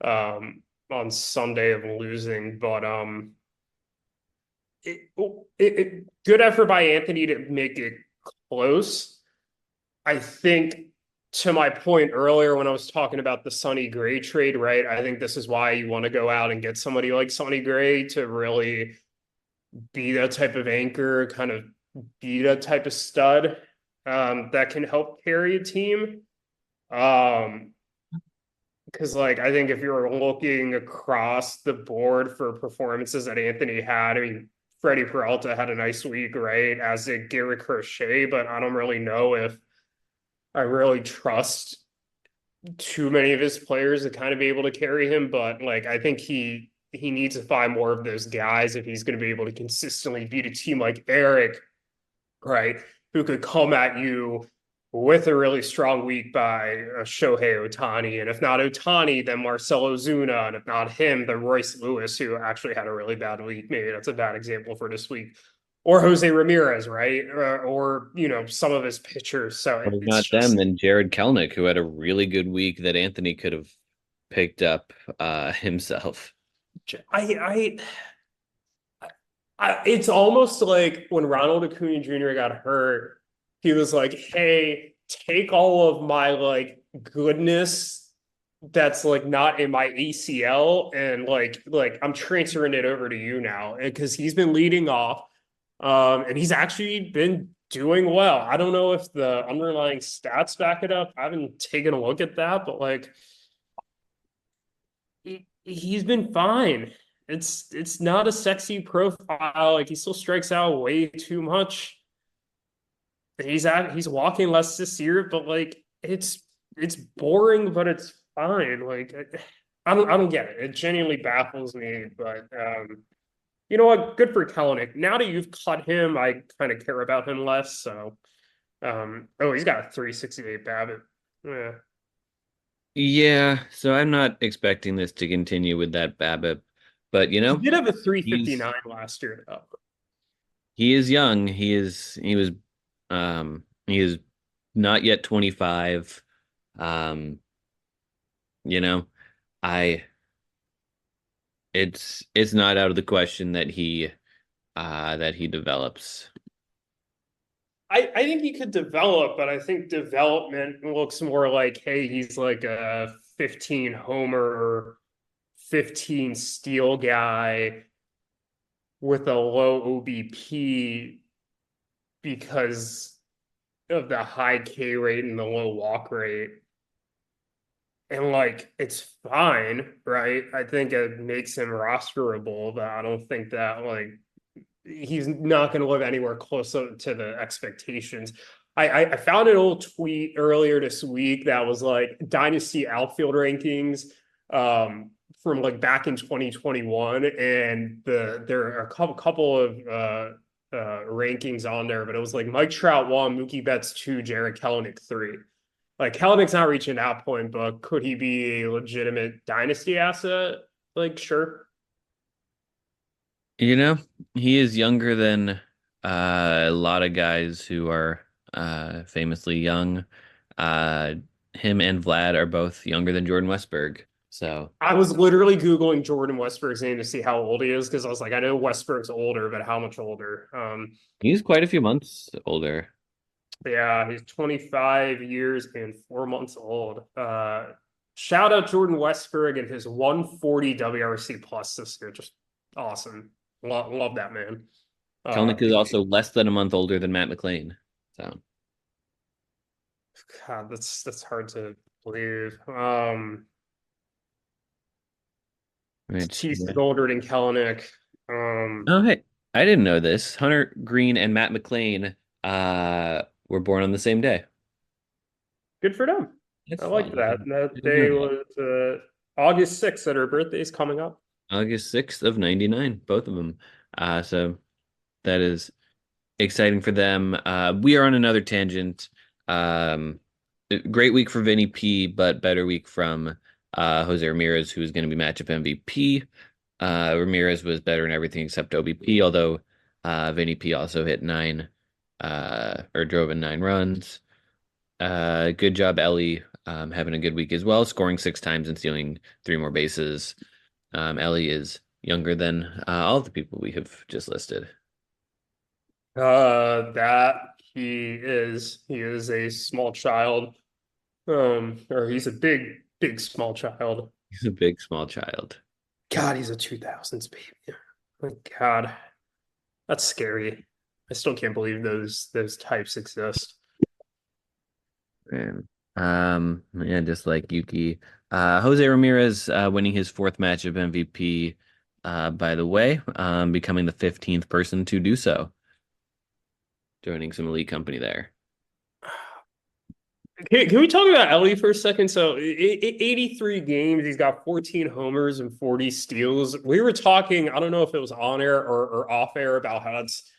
S2: on Sunday of losing. But good effort by Anthony to make it close. I think to my point earlier when I was talking about the Sonny Gray trade, right? I think this is why you want to go out and get somebody like Sonny Gray to really be that type of anchor, kind of be that type of stud that can help carry a team. Because like I think if you're looking across the board for performances that Anthony had, I mean, Freddie Peralta had a nice week, right? As did Garrett Crochet, but I don't really know if I really trust too many of his players to kind of be able to carry him. But like I think he needs to find more of those guys if he's going to be able to consistently beat a team like Erik, right? Who could come at you with a really strong week by Shohei Ohtani. And if not Ohtani, then Marcell Ozuna. And if not him, then Royce Lewis, who actually had a really bad week. Maybe that's a bad example for this week. Or Jose Ramirez, right? Or you know, some of his pitchers. So
S1: Well, if
S2: it's
S1: not them,
S2: just
S1: then Jarred Kelenic, who had a really good week that Anthony could have picked up himself.
S2: I it's almost like when Ronald Acuna Jr. got hurt, he was like, "Hey, take all of my like goodness that's like not in my ACL and like I'm transferring it over to you now." Because he's been leading off, and he's actually been doing well. I don't know if the underlying stats back it up. I haven't taken a look at that, but like he's been fine. It's not a sexy profile. Like he still strikes out way too much. He's walking less this year, but like it's boring, but it's fine. Like I don't get it. It genuinely baffles me. But you know what? Good for Kelenic. Now that you've cut him, I kind of care about him less. So oh, he's got a 368 BABIP. Yeah.
S1: Yeah, so I'm not expecting this to continue with that BABIP, but
S2: He did have a 359
S1: he's
S2: last year though.
S1: he is young. He is not yet 25. Um, you know, I it's not out of the question that he develops.
S2: I think he could develop, but I think development looks more like, hey, he's like a 15 homer, 15 steal guy with a low OBP because of the high K rate and the low walk rate. And like it's fine, right? I think it makes him rosterable, but I don't think that like he's not going to live anywhere close to the expectations. I found an old tweet earlier this week that was like dynasty outfield rankings from like back in 2021, and there are a couple of rankings on there, but it was like Mike Trout 1, Mookie Betts 2, Jarred Kelenic 3. Like Kelenic's not reaching that point, but could he be a legitimate dynasty asset? Like, sure.
S1: You know, he is younger than a lot of guys who are famously young. Uh, him and Vlad are both younger than Jordan Westberg. So
S2: I was literally Googling Jordan Westberg's name to see how old he is because I was like, I know Westberg's older, but how much older?
S1: he's quite a few months older.
S2: Yeah, he's 25 years and 4 months old. Shout out Jordan Westberg and his 140 WRC plus this year. Just awesome. Love that man.
S1: Kelenic is also less than a month older than Matt McLean. So
S2: God, that's hard to believe.
S1: which
S2: Tatis
S1: yeah.
S2: is older than Kelenic.
S1: Oh hey, I didn't know this. Hunter Green and Matt McLean were born on the same day.
S2: Good for them.
S1: That's
S2: I like
S1: fun.
S2: that.
S1: I
S2: That
S1: didn't know
S2: day
S1: that.
S2: was August 6th, that her birthday's coming up.
S1: August 6th of 99, both of them. So that is exciting for them. We are on another tangent. Um, Great week for Vinny P, but better week from Jose Ramirez, who is going to be matchup MVP. Ramirez was better in everything except OBP, although Vinny P also hit nine or drove in 9 runs. Good job, Ellie, having a good week as well, scoring 6 times and stealing 3 more bases. Ellie is younger than all of the people we have just listed.
S2: That he is a small child. Or he's a big small child.
S1: He's a big, small child.
S2: God, he's a 2000s baby. My God, that's scary. I still can't believe those types exist.
S1: And, yeah, just like Yuki. Jose Ramirez winning his fourth match of MVP, by the way, becoming the 15th person to do so, joining some elite company there.
S2: Can we talk about Ellie for a second? So, 83 games, he's got 14 homers and 40 steals. We were talking, I don't know if it was on air or off air, about how that's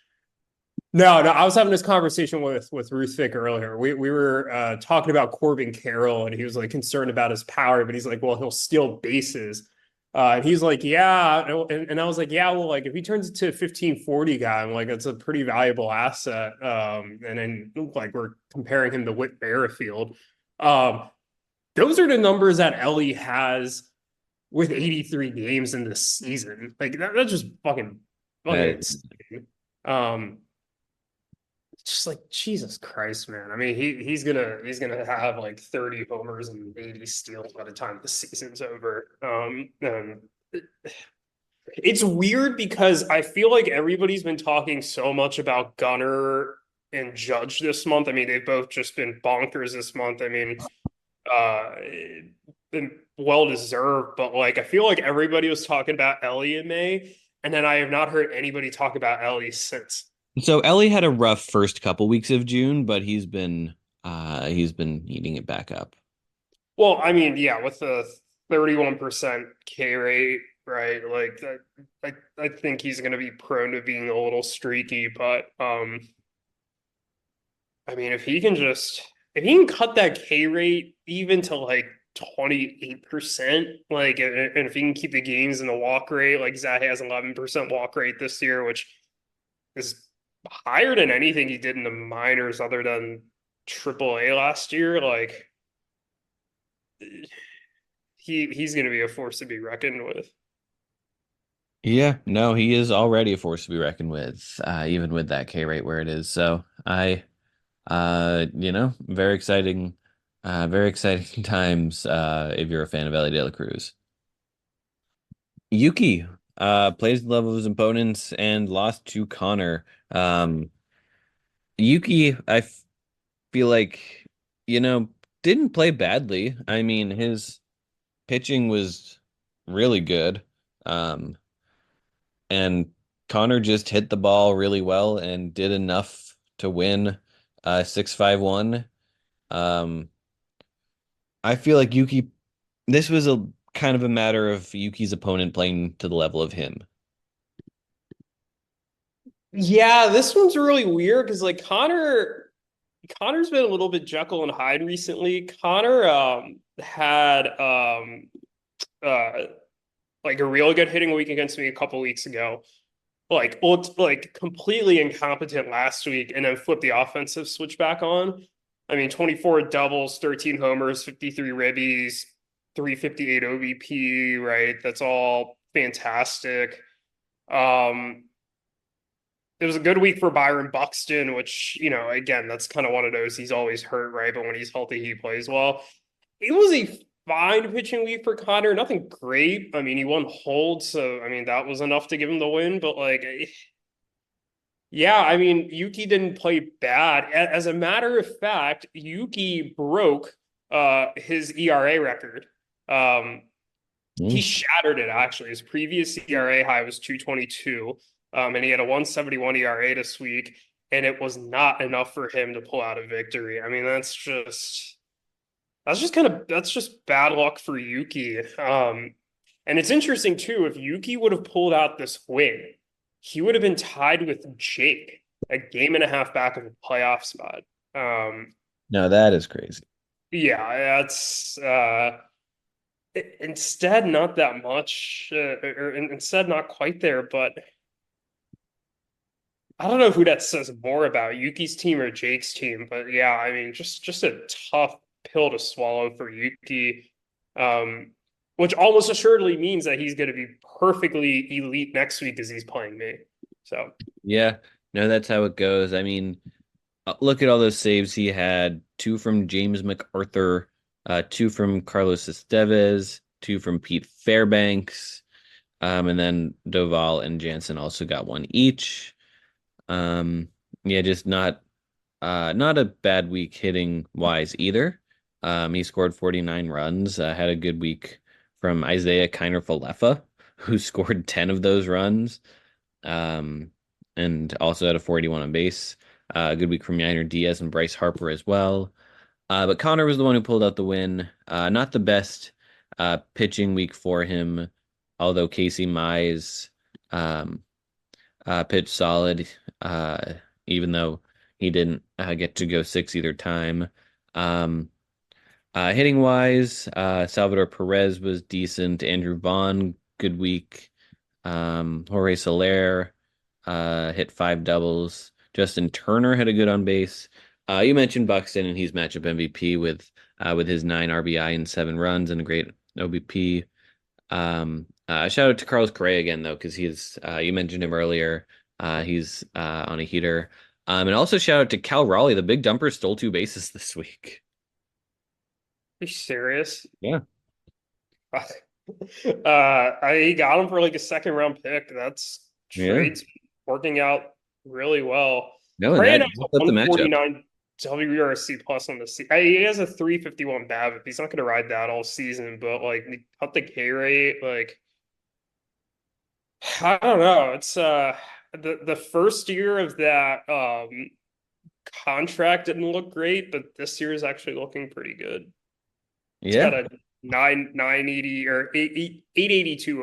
S2: no. I was having this conversation with Ruthvik earlier. We were talking about Corbin Carroll, and he was like concerned about his power, but he's like, well, he'll steal bases. And he's like, yeah, and I was like, yeah, well, like if he turns into a 1540 guy, I'm like, that's a pretty valuable asset. And then like we're comparing him to Whit Merrifield. Um, those are the numbers that Ellie has with 83 games in this season. Like that's just fucking
S1: That
S2: insane. Um, just like Jesus Christ, man. I mean, he's gonna have like 30 homers and 80 steals by the time the season's over. And it's weird because I feel like everybody's been talking so much about Gunner and Judge this month. I mean, they've both just been bonkers this month. I mean, uh, been well deserved, but like I feel like everybody was talking about Ellie in May, and then I have not heard anybody talk about Ellie since.
S1: So Ellie had a rough first couple weeks of June, but he's been eating it back up.
S2: Well, I mean, yeah, with the 31% K rate, right? Like that, I think he's going to be prone to being a little streaky, but I mean, if he can cut that K rate even to like 28%, like and if he can keep the gains in the walk rate, like Zach has 11% walk rate this year, which is higher than anything he did in the minors other than AAA last year, like he's going to be a force to be reckoned with.
S1: Yeah, no, he is already a force to be reckoned with, even with that K rate where it is. So very exciting times, if you're a fan of Ellie De La Cruz. Yuki, plays the level of his opponents and lost to Conor. Yuki, feel like, you know, didn't play badly. I mean, his pitching was really good. Um, and Conor just hit the ball really well and did enough to win 6-5-1. Um, I feel like this was a kind of a matter of Yuki's opponent playing to the level of him.
S2: Yeah, this one's really weird because like Connor's been a little bit Jekyll and Hyde recently. Connor had uh like a real good hitting week against me a couple weeks ago. Like looked like completely incompetent last week and then flipped the offensive switch back on. I mean, 24 doubles, 13 homers, 53 ribbies, 358 OBP, right? That's all fantastic. Um, it was a good week for Byron Buxton, which, again, that's kind of one of those he's always hurt, right? But when he's healthy, he plays well. It was a fine pitching week for Connor. Nothing great. I mean, he won hold, so I mean that was enough to give him the win. But like, Yeah, I mean, Yuki didn't play bad. As a matter of fact, Yuki broke his ERA record. Um, he
S1: Mm.
S2: shattered it actually. His previous ERA high was 222, and he had a 171 ERA this week, and it was not enough for him to pull out a victory. I mean, that's just bad luck for Yuki. And it's interesting too, if Yuki would have pulled out this win, he would have been tied with Jake, a game and a half back of a playoff spot. Um,
S1: No, that is crazy.
S2: yeah, that's instead not that much, or instead not quite there, but I don't know who that says more about, Yuki's team or Jake's team, but yeah, I mean, just a tough pill to swallow for Yuki, um, which almost assuredly means that he's going to be perfectly elite next week as he's playing me. So
S1: Yeah, no, that's how it goes. I mean, look at all those saves he had. Two from James MacArthur, two from Carlos Estevez, two from Pete Fairbanks, and then Doval and Jansen also got one each. Um, yeah, just not a bad week hitting wise either. He scored 49 runs, had a good week from Isaiah Kiner-Falefa, who scored 10 of those runs, um, and also had a 41 on base. A good week from Yainer Diaz and Bryce Harper as well. But Conor was the one who pulled out the win. Not the best pitching week for him, although Casey Mize um, pitched solid, even though he didn't get to go six either time. Um, Hitting wise, Salvador Perez was decent. Andrew Vaughn, good week. Jorge Soler hit five doubles. Justin Turner had a good on base. You mentioned Buxton, and he's matchup MVP with his nine RBI and seven runs and a great OBP. Shout out to Carlos Correa again though, because he's you mentioned him earlier. He's on a heater. And also shout out to Cal Raleigh. The big dumper stole two bases this week.
S2: are you serious?
S1: Yeah.
S2: He got him for like a second round pick. That's
S1: Yeah.
S2: trades working out really well.
S1: No, and
S2: Crayon
S1: that
S2: has a
S1: built up the matchup.
S2: 149 WRC plus on the season. He has a 351 BABIP. He's not going to ride that all season, but like cut the K rate, like I don't know. It's the first year of that contract didn't look great, but this year is actually looking pretty good. It's got
S1: Yeah.
S2: a 980 or 882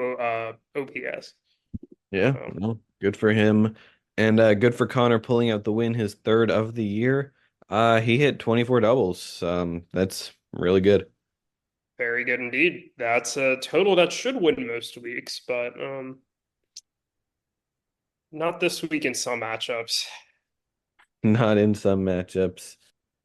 S2: OPS.
S1: Yeah.
S2: Um,
S1: Well, good for him. And good for Connor pulling out the win, his third of the year. He hit 24 doubles. That's really good.
S2: very good indeed. That's a total that should win most weeks, but not this week in some matchups.
S1: Not in some matchups.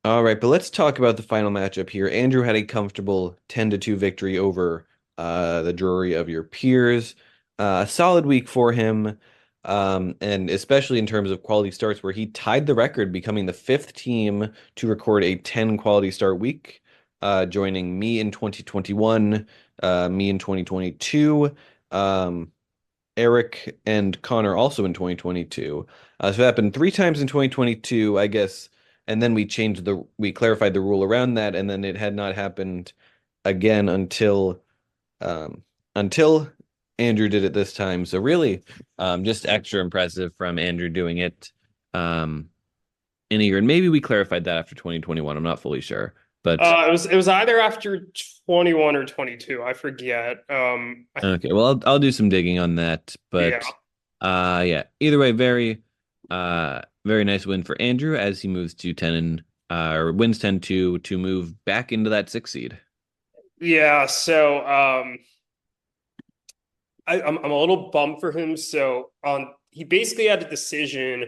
S1: All right, but let's talk about the final matchup here. Andrew had a comfortable 10-2 victory over the jury of your peers. A solid week for him, and especially in terms of quality starts, where he tied the record, becoming the fifth team to record a 10 quality start week, joining me in 2021, me in 2022. Um, Erik and Conor also in 2022. So it happened three times in 2022, I guess, and then we clarified the rule around that, and then it had not happened again um, until Andrew did it this time. So really, just extra impressive from Andrew doing it um, in a year. And maybe we clarified that after 2021. I'm not fully sure, but
S2: It was either after 21 or 22. I forget.
S1: okay. Well, I'll do some digging on that,
S2: Yeah.
S1: but yeah. Either way, very nice win for Andrew as he moves to 10 and or wins 10-2 to move back into that six seed.
S2: Yeah, so I'm a little bummed for him. So on he basically had a decision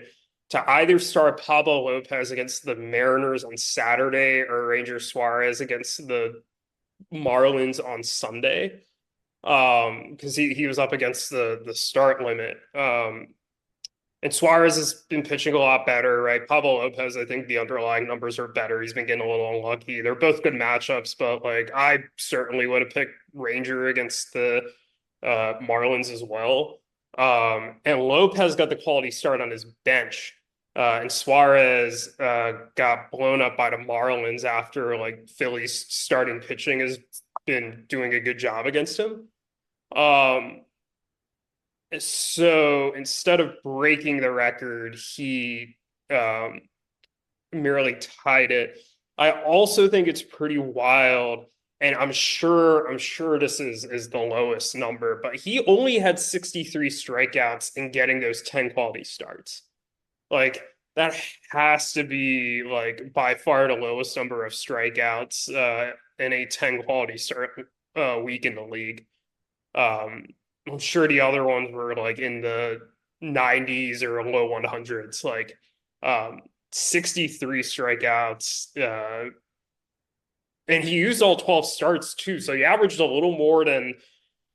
S2: to either start Pablo Lopez against the Mariners on Saturday or Ranger Suarez against the Marlins on Sunday. Because he was up against the start limit. And Suarez has been pitching a lot better, right? Pablo Lopez, I think the underlying numbers are better. He's been getting a little unlucky. They're both good matchups, but like I certainly would have picked Ranger against the Marlins as well. And Lopez got the quality start on his bench. And Suarez got blown up by the Marlins after like Philly's starting pitching has been doing a good job against him. Um, so instead of breaking the record, he um, merely tied it. I also think it's pretty wild, and I'm sure this is the lowest number, but he only had 63 strikeouts in getting those 10 quality starts. Like that has to be like by far the lowest number of strikeouts in a 10 quality start week in the league. Um, I'm sure the other ones were like in the 90s or low 100s. Like 63 strikeouts. And he used all 12 starts too. So he averaged a little more than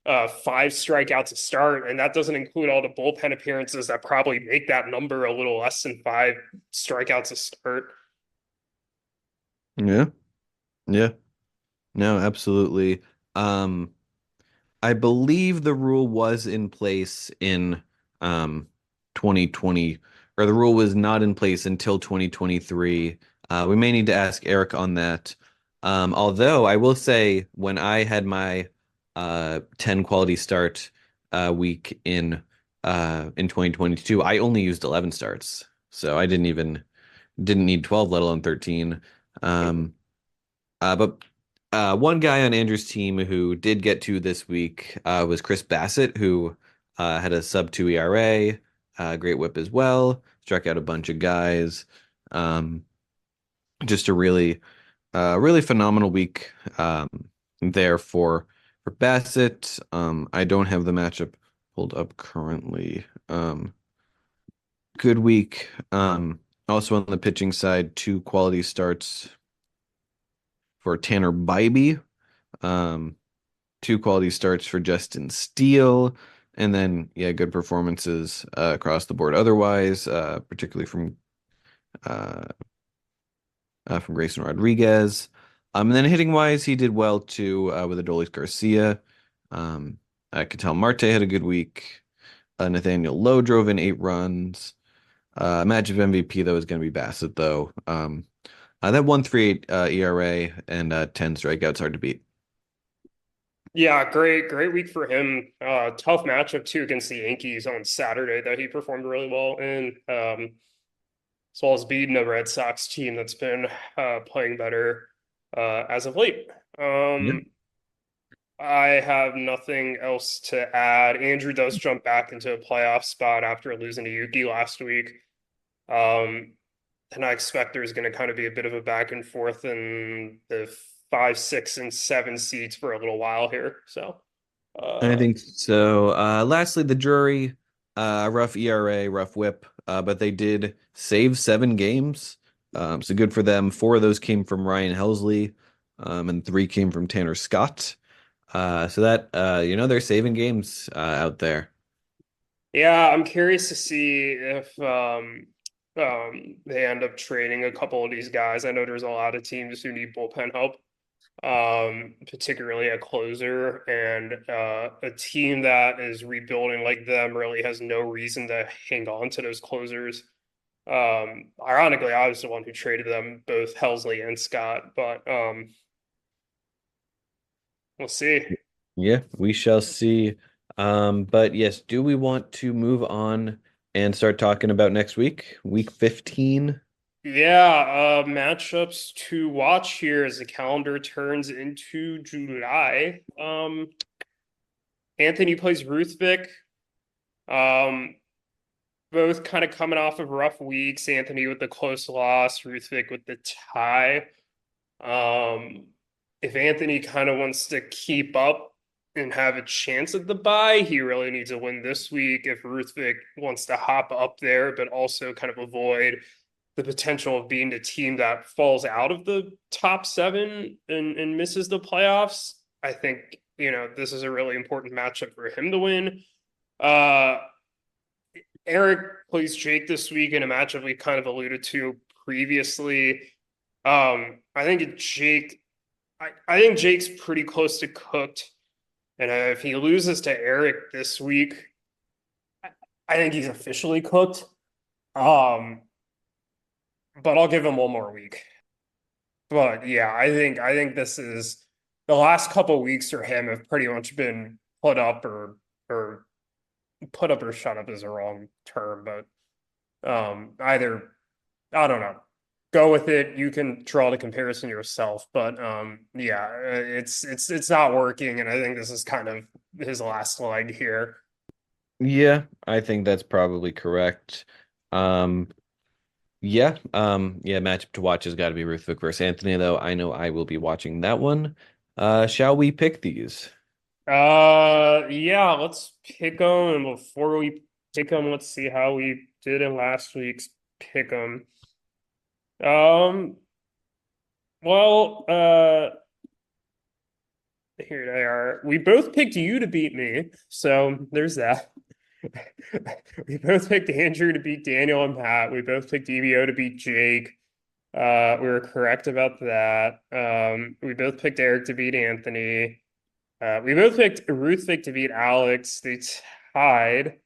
S2: 5 strikeouts a start. And that doesn't include all the bullpen appearances that probably make that number a little less than 5 strikeouts a start.
S1: Yeah. Yeah. No, absolutely. Um, I believe the rule was in place in um 2020, or the rule was not in place until 2023. We may need to ask Eric on that. Although I will say when I had my 10 quality start week in 2022, I only used 11 starts. So I didn't need 12, let alone 13. Um but one guy on Andrew's team who did get to this week was Chris Bassett, who had a sub 2 ERA, great whip as well, struck out a bunch of guys. Um, just a really phenomenal week there for Bassett. I don't have the matchup pulled up currently. Good week. Also on the pitching side, two quality starts for Tanner Bybee. Um, two quality starts for Justin Steele, and then yeah, good performances across the board. Otherwise, particularly uh, from Grayson Rodriguez. And then hitting wise, he did well too with Adolis Garcia. Um, Ketel Marte had a good week. Nathaniel Lowe drove in 8 runs. Matchup MVP though is going to be Bassett though. That 1.38 ERA and 10 strikeouts hard to beat.
S2: Yeah, great week for him. Tough matchup too against the Yankees on Saturday that he performed really well in. As well as beating a Red Sox team that's been playing better as of late.
S1: Yeah.
S2: I have nothing else to add. Andrew does jump back into a playoff spot after losing to Yuki last week. Um, and I expect there's going to kind of be a bit of a back and forth in the 5, 6, and 7 seats for a little while here. So,
S1: I
S2: uh,
S1: think so. Lastly, the jury, rough ERA, rough whip, but they did save 7 games. So good for them. 4 of those came from Ryan Helsley, and 3 came from Tanner Scott. So that they're saving games out there.
S2: yeah, I'm curious to see if they end up trading a couple of these guys. I know there's a lot of teams who need bullpen help, particularly a closer, and a team that is rebuilding like them really has no reason to hang on to those closers. Ironically, I was the one who traded them, both Helsley and Scott, but we'll see.
S1: Yeah, we shall see. But yes, do we want to move on and start talking about next week, week 15?
S2: Yeah, matchups to watch here as the calendar turns into July. Anthony plays Ruthvik. Um, both kind of coming off of rough weeks. Anthony with the close loss, Ruthvik with the tie. Um, if Anthony kind of wants to keep up and have a chance at the bye, he really needs a win this week. If Ruthvik wants to hop up there, but also kind of avoid the potential of being the team that falls out of the top 7 and misses the playoffs, I think, this is a really important matchup for him to win. Uh, Erik plays Jake this week in a matchup we kind of alluded to previously. I think I think Jake's pretty close to cooked, and if he loses to Erik this week, I think he's officially cooked. Um, but I'll give him one more week. But yeah, I think this is the last couple weeks for him have pretty much been or put up or shut up is a wrong term, but either I don't know. Go with it. You can draw the comparison yourself, but yeah, it's not working, and I think this is kind of his last leg here.
S1: Yeah, I think that's probably correct. Um, yeah, matchup to watch has got to be Ruthvik versus Anthony, though. I know I will be watching that one. Shall we pick these?
S2: Yeah, let's pick them, and before we pick them, let's see how we did in last week's pick 'em. Um, well, here they are. We both picked you to beat me, so there's that. We both picked Andrew to beat Daniel and Pat. We both picked EBO to beat Jake. We were correct about that. We both picked Erik to beat Anthony. We both picked Ruthvik to beat Alex. They tied.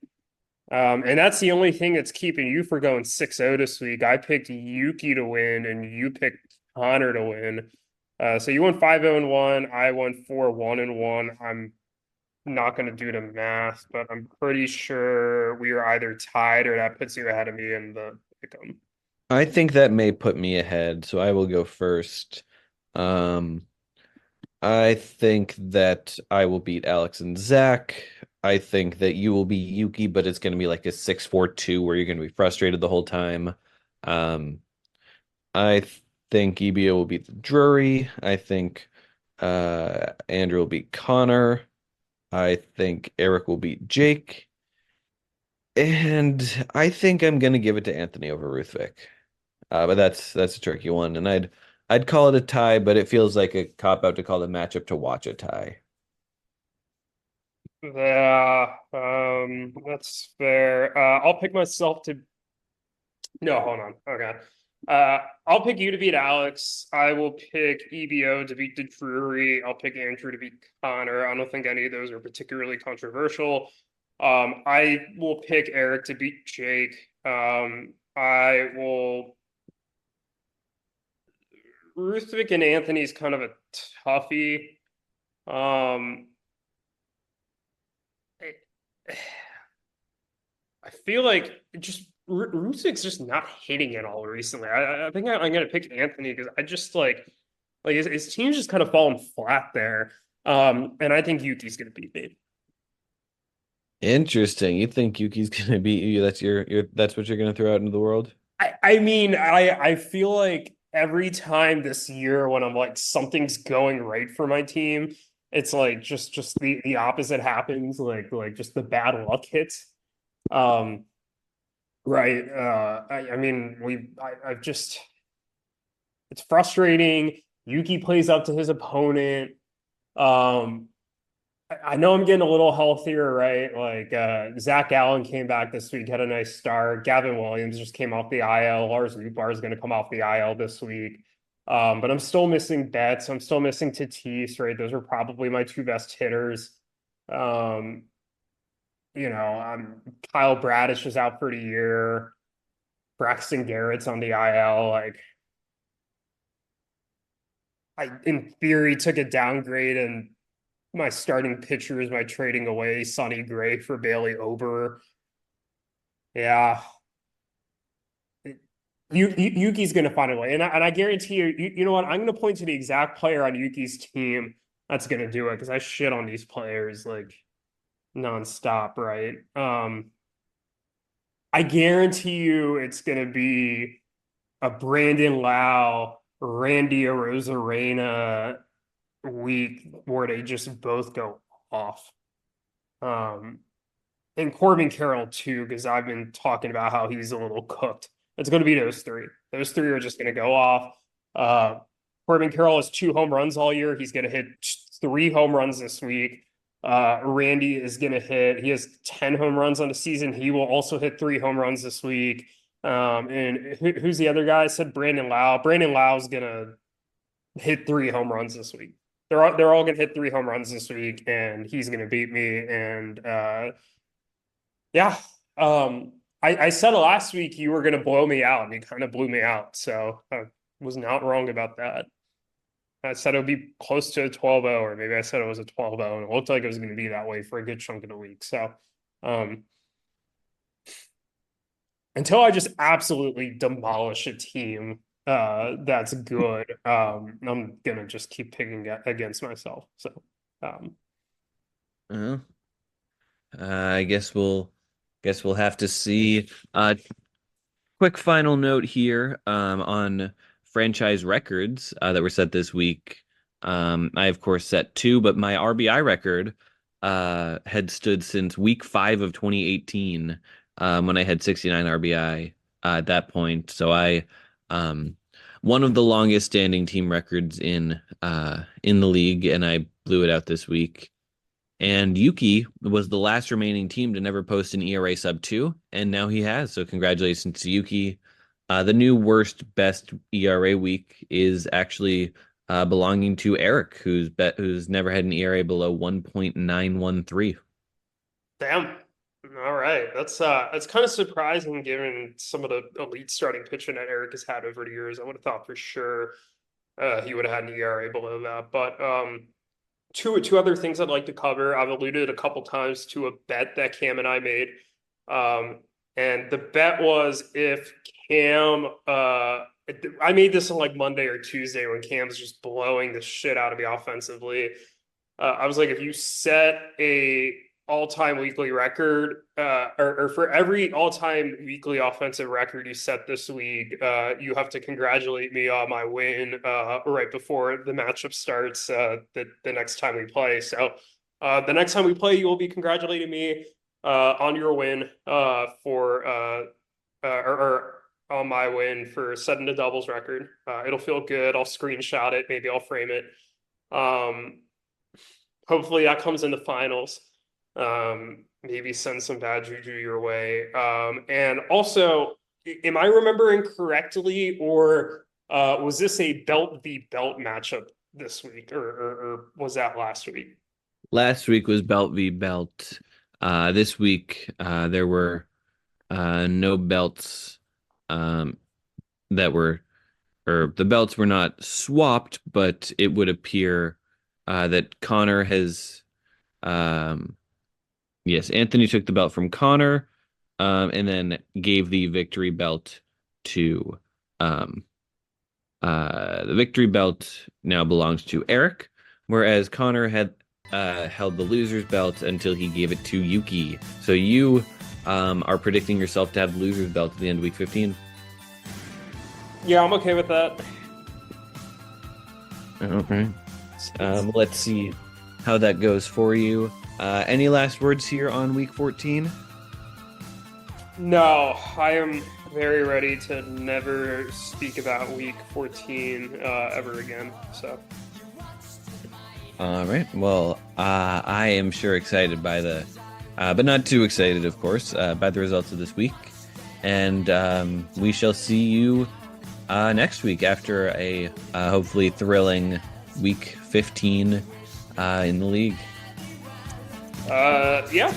S2: And that's the only thing that's keeping you from going 6-0 this week. I picked Yuki to win, and you picked Conor to win. So you won 5-0-1. I won 4-1-1. I'm not going to do the math, but I'm pretty sure we were either tied or that puts you ahead of me in the pick'em.
S1: I think that may put me ahead, so I will go first. Um, I think that I will beat Alex and Zach. I think that you will beat Yuki, but it's going to be like a 6-4-2 where you're going to be frustrated the whole time. Um, I think EBO will beat the Drury. I think Andrew will beat Connor. I think Erik will beat Jake. And I think I'm going to give it to Anthony over Ruthvik. But that's a tricky one, and I'd call it a tie, but it feels like a cop out to call the matchup to watch a tie.
S2: Yeah, that's fair. I'll pick myself to. No, hold on. Okay. I'll pick you to beat Alex. I will pick EBO to beat the Drury. I'll pick Andrew to beat Connor. I don't think any of those are particularly controversial. I will pick Erik to beat Jake. I will. Ruthvik and Anthony's kind of a toughie. Um, I I feel like just Rusuk's just not hitting it all recently. I think I'm gonna pick Anthony because I just like his team's just kind of falling flat there. And I think Yuki's gonna beat me.
S1: Interesting. You think Yuki's gonna beat you? That's your that's what you're gonna throw out into the world?
S2: I mean I feel like every time this year when I'm like something's going right for my team, it's like just the opposite happens. Like just the bad luck hits. Um, right. I mean I've just it's frustrating. Yuki plays up to his opponent. Um, I know I'm getting a little healthier, right? Like Zach Allen came back this week, had a nice start. Gavin Williams just came off the IL. Lars Nootbaar is going to come off the IL this week. But I'm still missing Betts. I'm still missing Tatis, right? Those are probably my two best hitters. Um, Kyle Bradish is out for the year. Braxton Garrett's on the IL. Like I in theory took a downgrade and my starting pitcher is my trading away Sonny Gray for Bailey Ober. Yeah. Yuki's going to find a way. And I guarantee you know what? I'm going to point to the exact player on Yuki's team that's going to do it because I shit on these players like nonstop, right? I guarantee you it's going to be a Brandon Lau, Randy Arozarena week where they just both go off. Um, and Corbin Carroll too, because I've been talking about how he's a little cooked. It's going to be those three. Those three are just going to go off. Uh, Corbin Carroll has 2 home runs all year. He's going to hit 3 home runs this week. Randy is going to hit. He has 10 home runs on the season. He will also hit 3 home runs this week. And who's the other guy? I said Brandon Lau. Brandon Lau is going to hit 3 home runs this week. They're all going to hit 3 home runs this week, and he's going to beat me. And yeah, I said last week you were going to blow me out, and you kind of blew me out. So I was not wrong about that. I said it would be close to a 12-0, or maybe I said it was a 12-0, and it looked like it was going to be that way for a good chunk of the week. So until I just absolutely demolish a team that's good, I'm gonna just keep picking against myself. So
S1: Uh, I guess we'll have to see. Quick final note here on franchise records that were set this week. I of course set two, but my RBI record had stood since week 5 of 2018 when I had 69 RBI at that point. So I one of the longest standing team records in the league, and I blew it out this week. And Yuki was the last remaining team to never post an ERA sub 2, and now he has. So congratulations to Yuki. The new worst best ERA week is actually belonging to Erik, who's never had an ERA below 1.913.
S2: damn. All right, that's kind of surprising given some of the elite starting pitching that Erik has had over the years. I would have thought for sure he would have had an ERA below that. But two other things I'd like to cover. I've alluded a couple times to a bet that Cam and I made. And the bet was if Cam I made this on like Monday or Tuesday when Cam's just blowing the shit out of me offensively. I was like, if you set a all-time weekly record, or for every all-time weekly offensive record you set this week, you have to congratulate me on my win right before the matchup starts the next time we play. So the next time we play, you will be congratulating me on your win or on my win for setting the doubles record. It'll feel good. I'll screenshot it. Maybe I'll frame it. Hopefully that comes in the finals. Maybe send some bad juju your way. And also, am I remembering correctly, or was this a belt v belt matchup this week, or was that last week?
S1: Last week was belt v belt. This week there were no belts that were, or the belts were not swapped, but it would appear that Conor has yes, Anthony took the belt from Conor, and then gave the victory belt to the victory belt now belongs to Erik, whereas Conor had held the loser's belt until he gave it to Yuki. So you are predicting yourself to have the loser's belt at the end of week 15.
S2: Yeah, I'm okay with that.
S1: Okay. Let's see how that goes for you. Any last words here on week 14?
S2: No, I am very ready to never speak about week 14 ever again. So.
S1: All right. Well, I am sure excited by but not too excited, of course, by the results of this week. And we shall see you next week after a hopefully thrilling week 15 in the league.
S2: Yeah.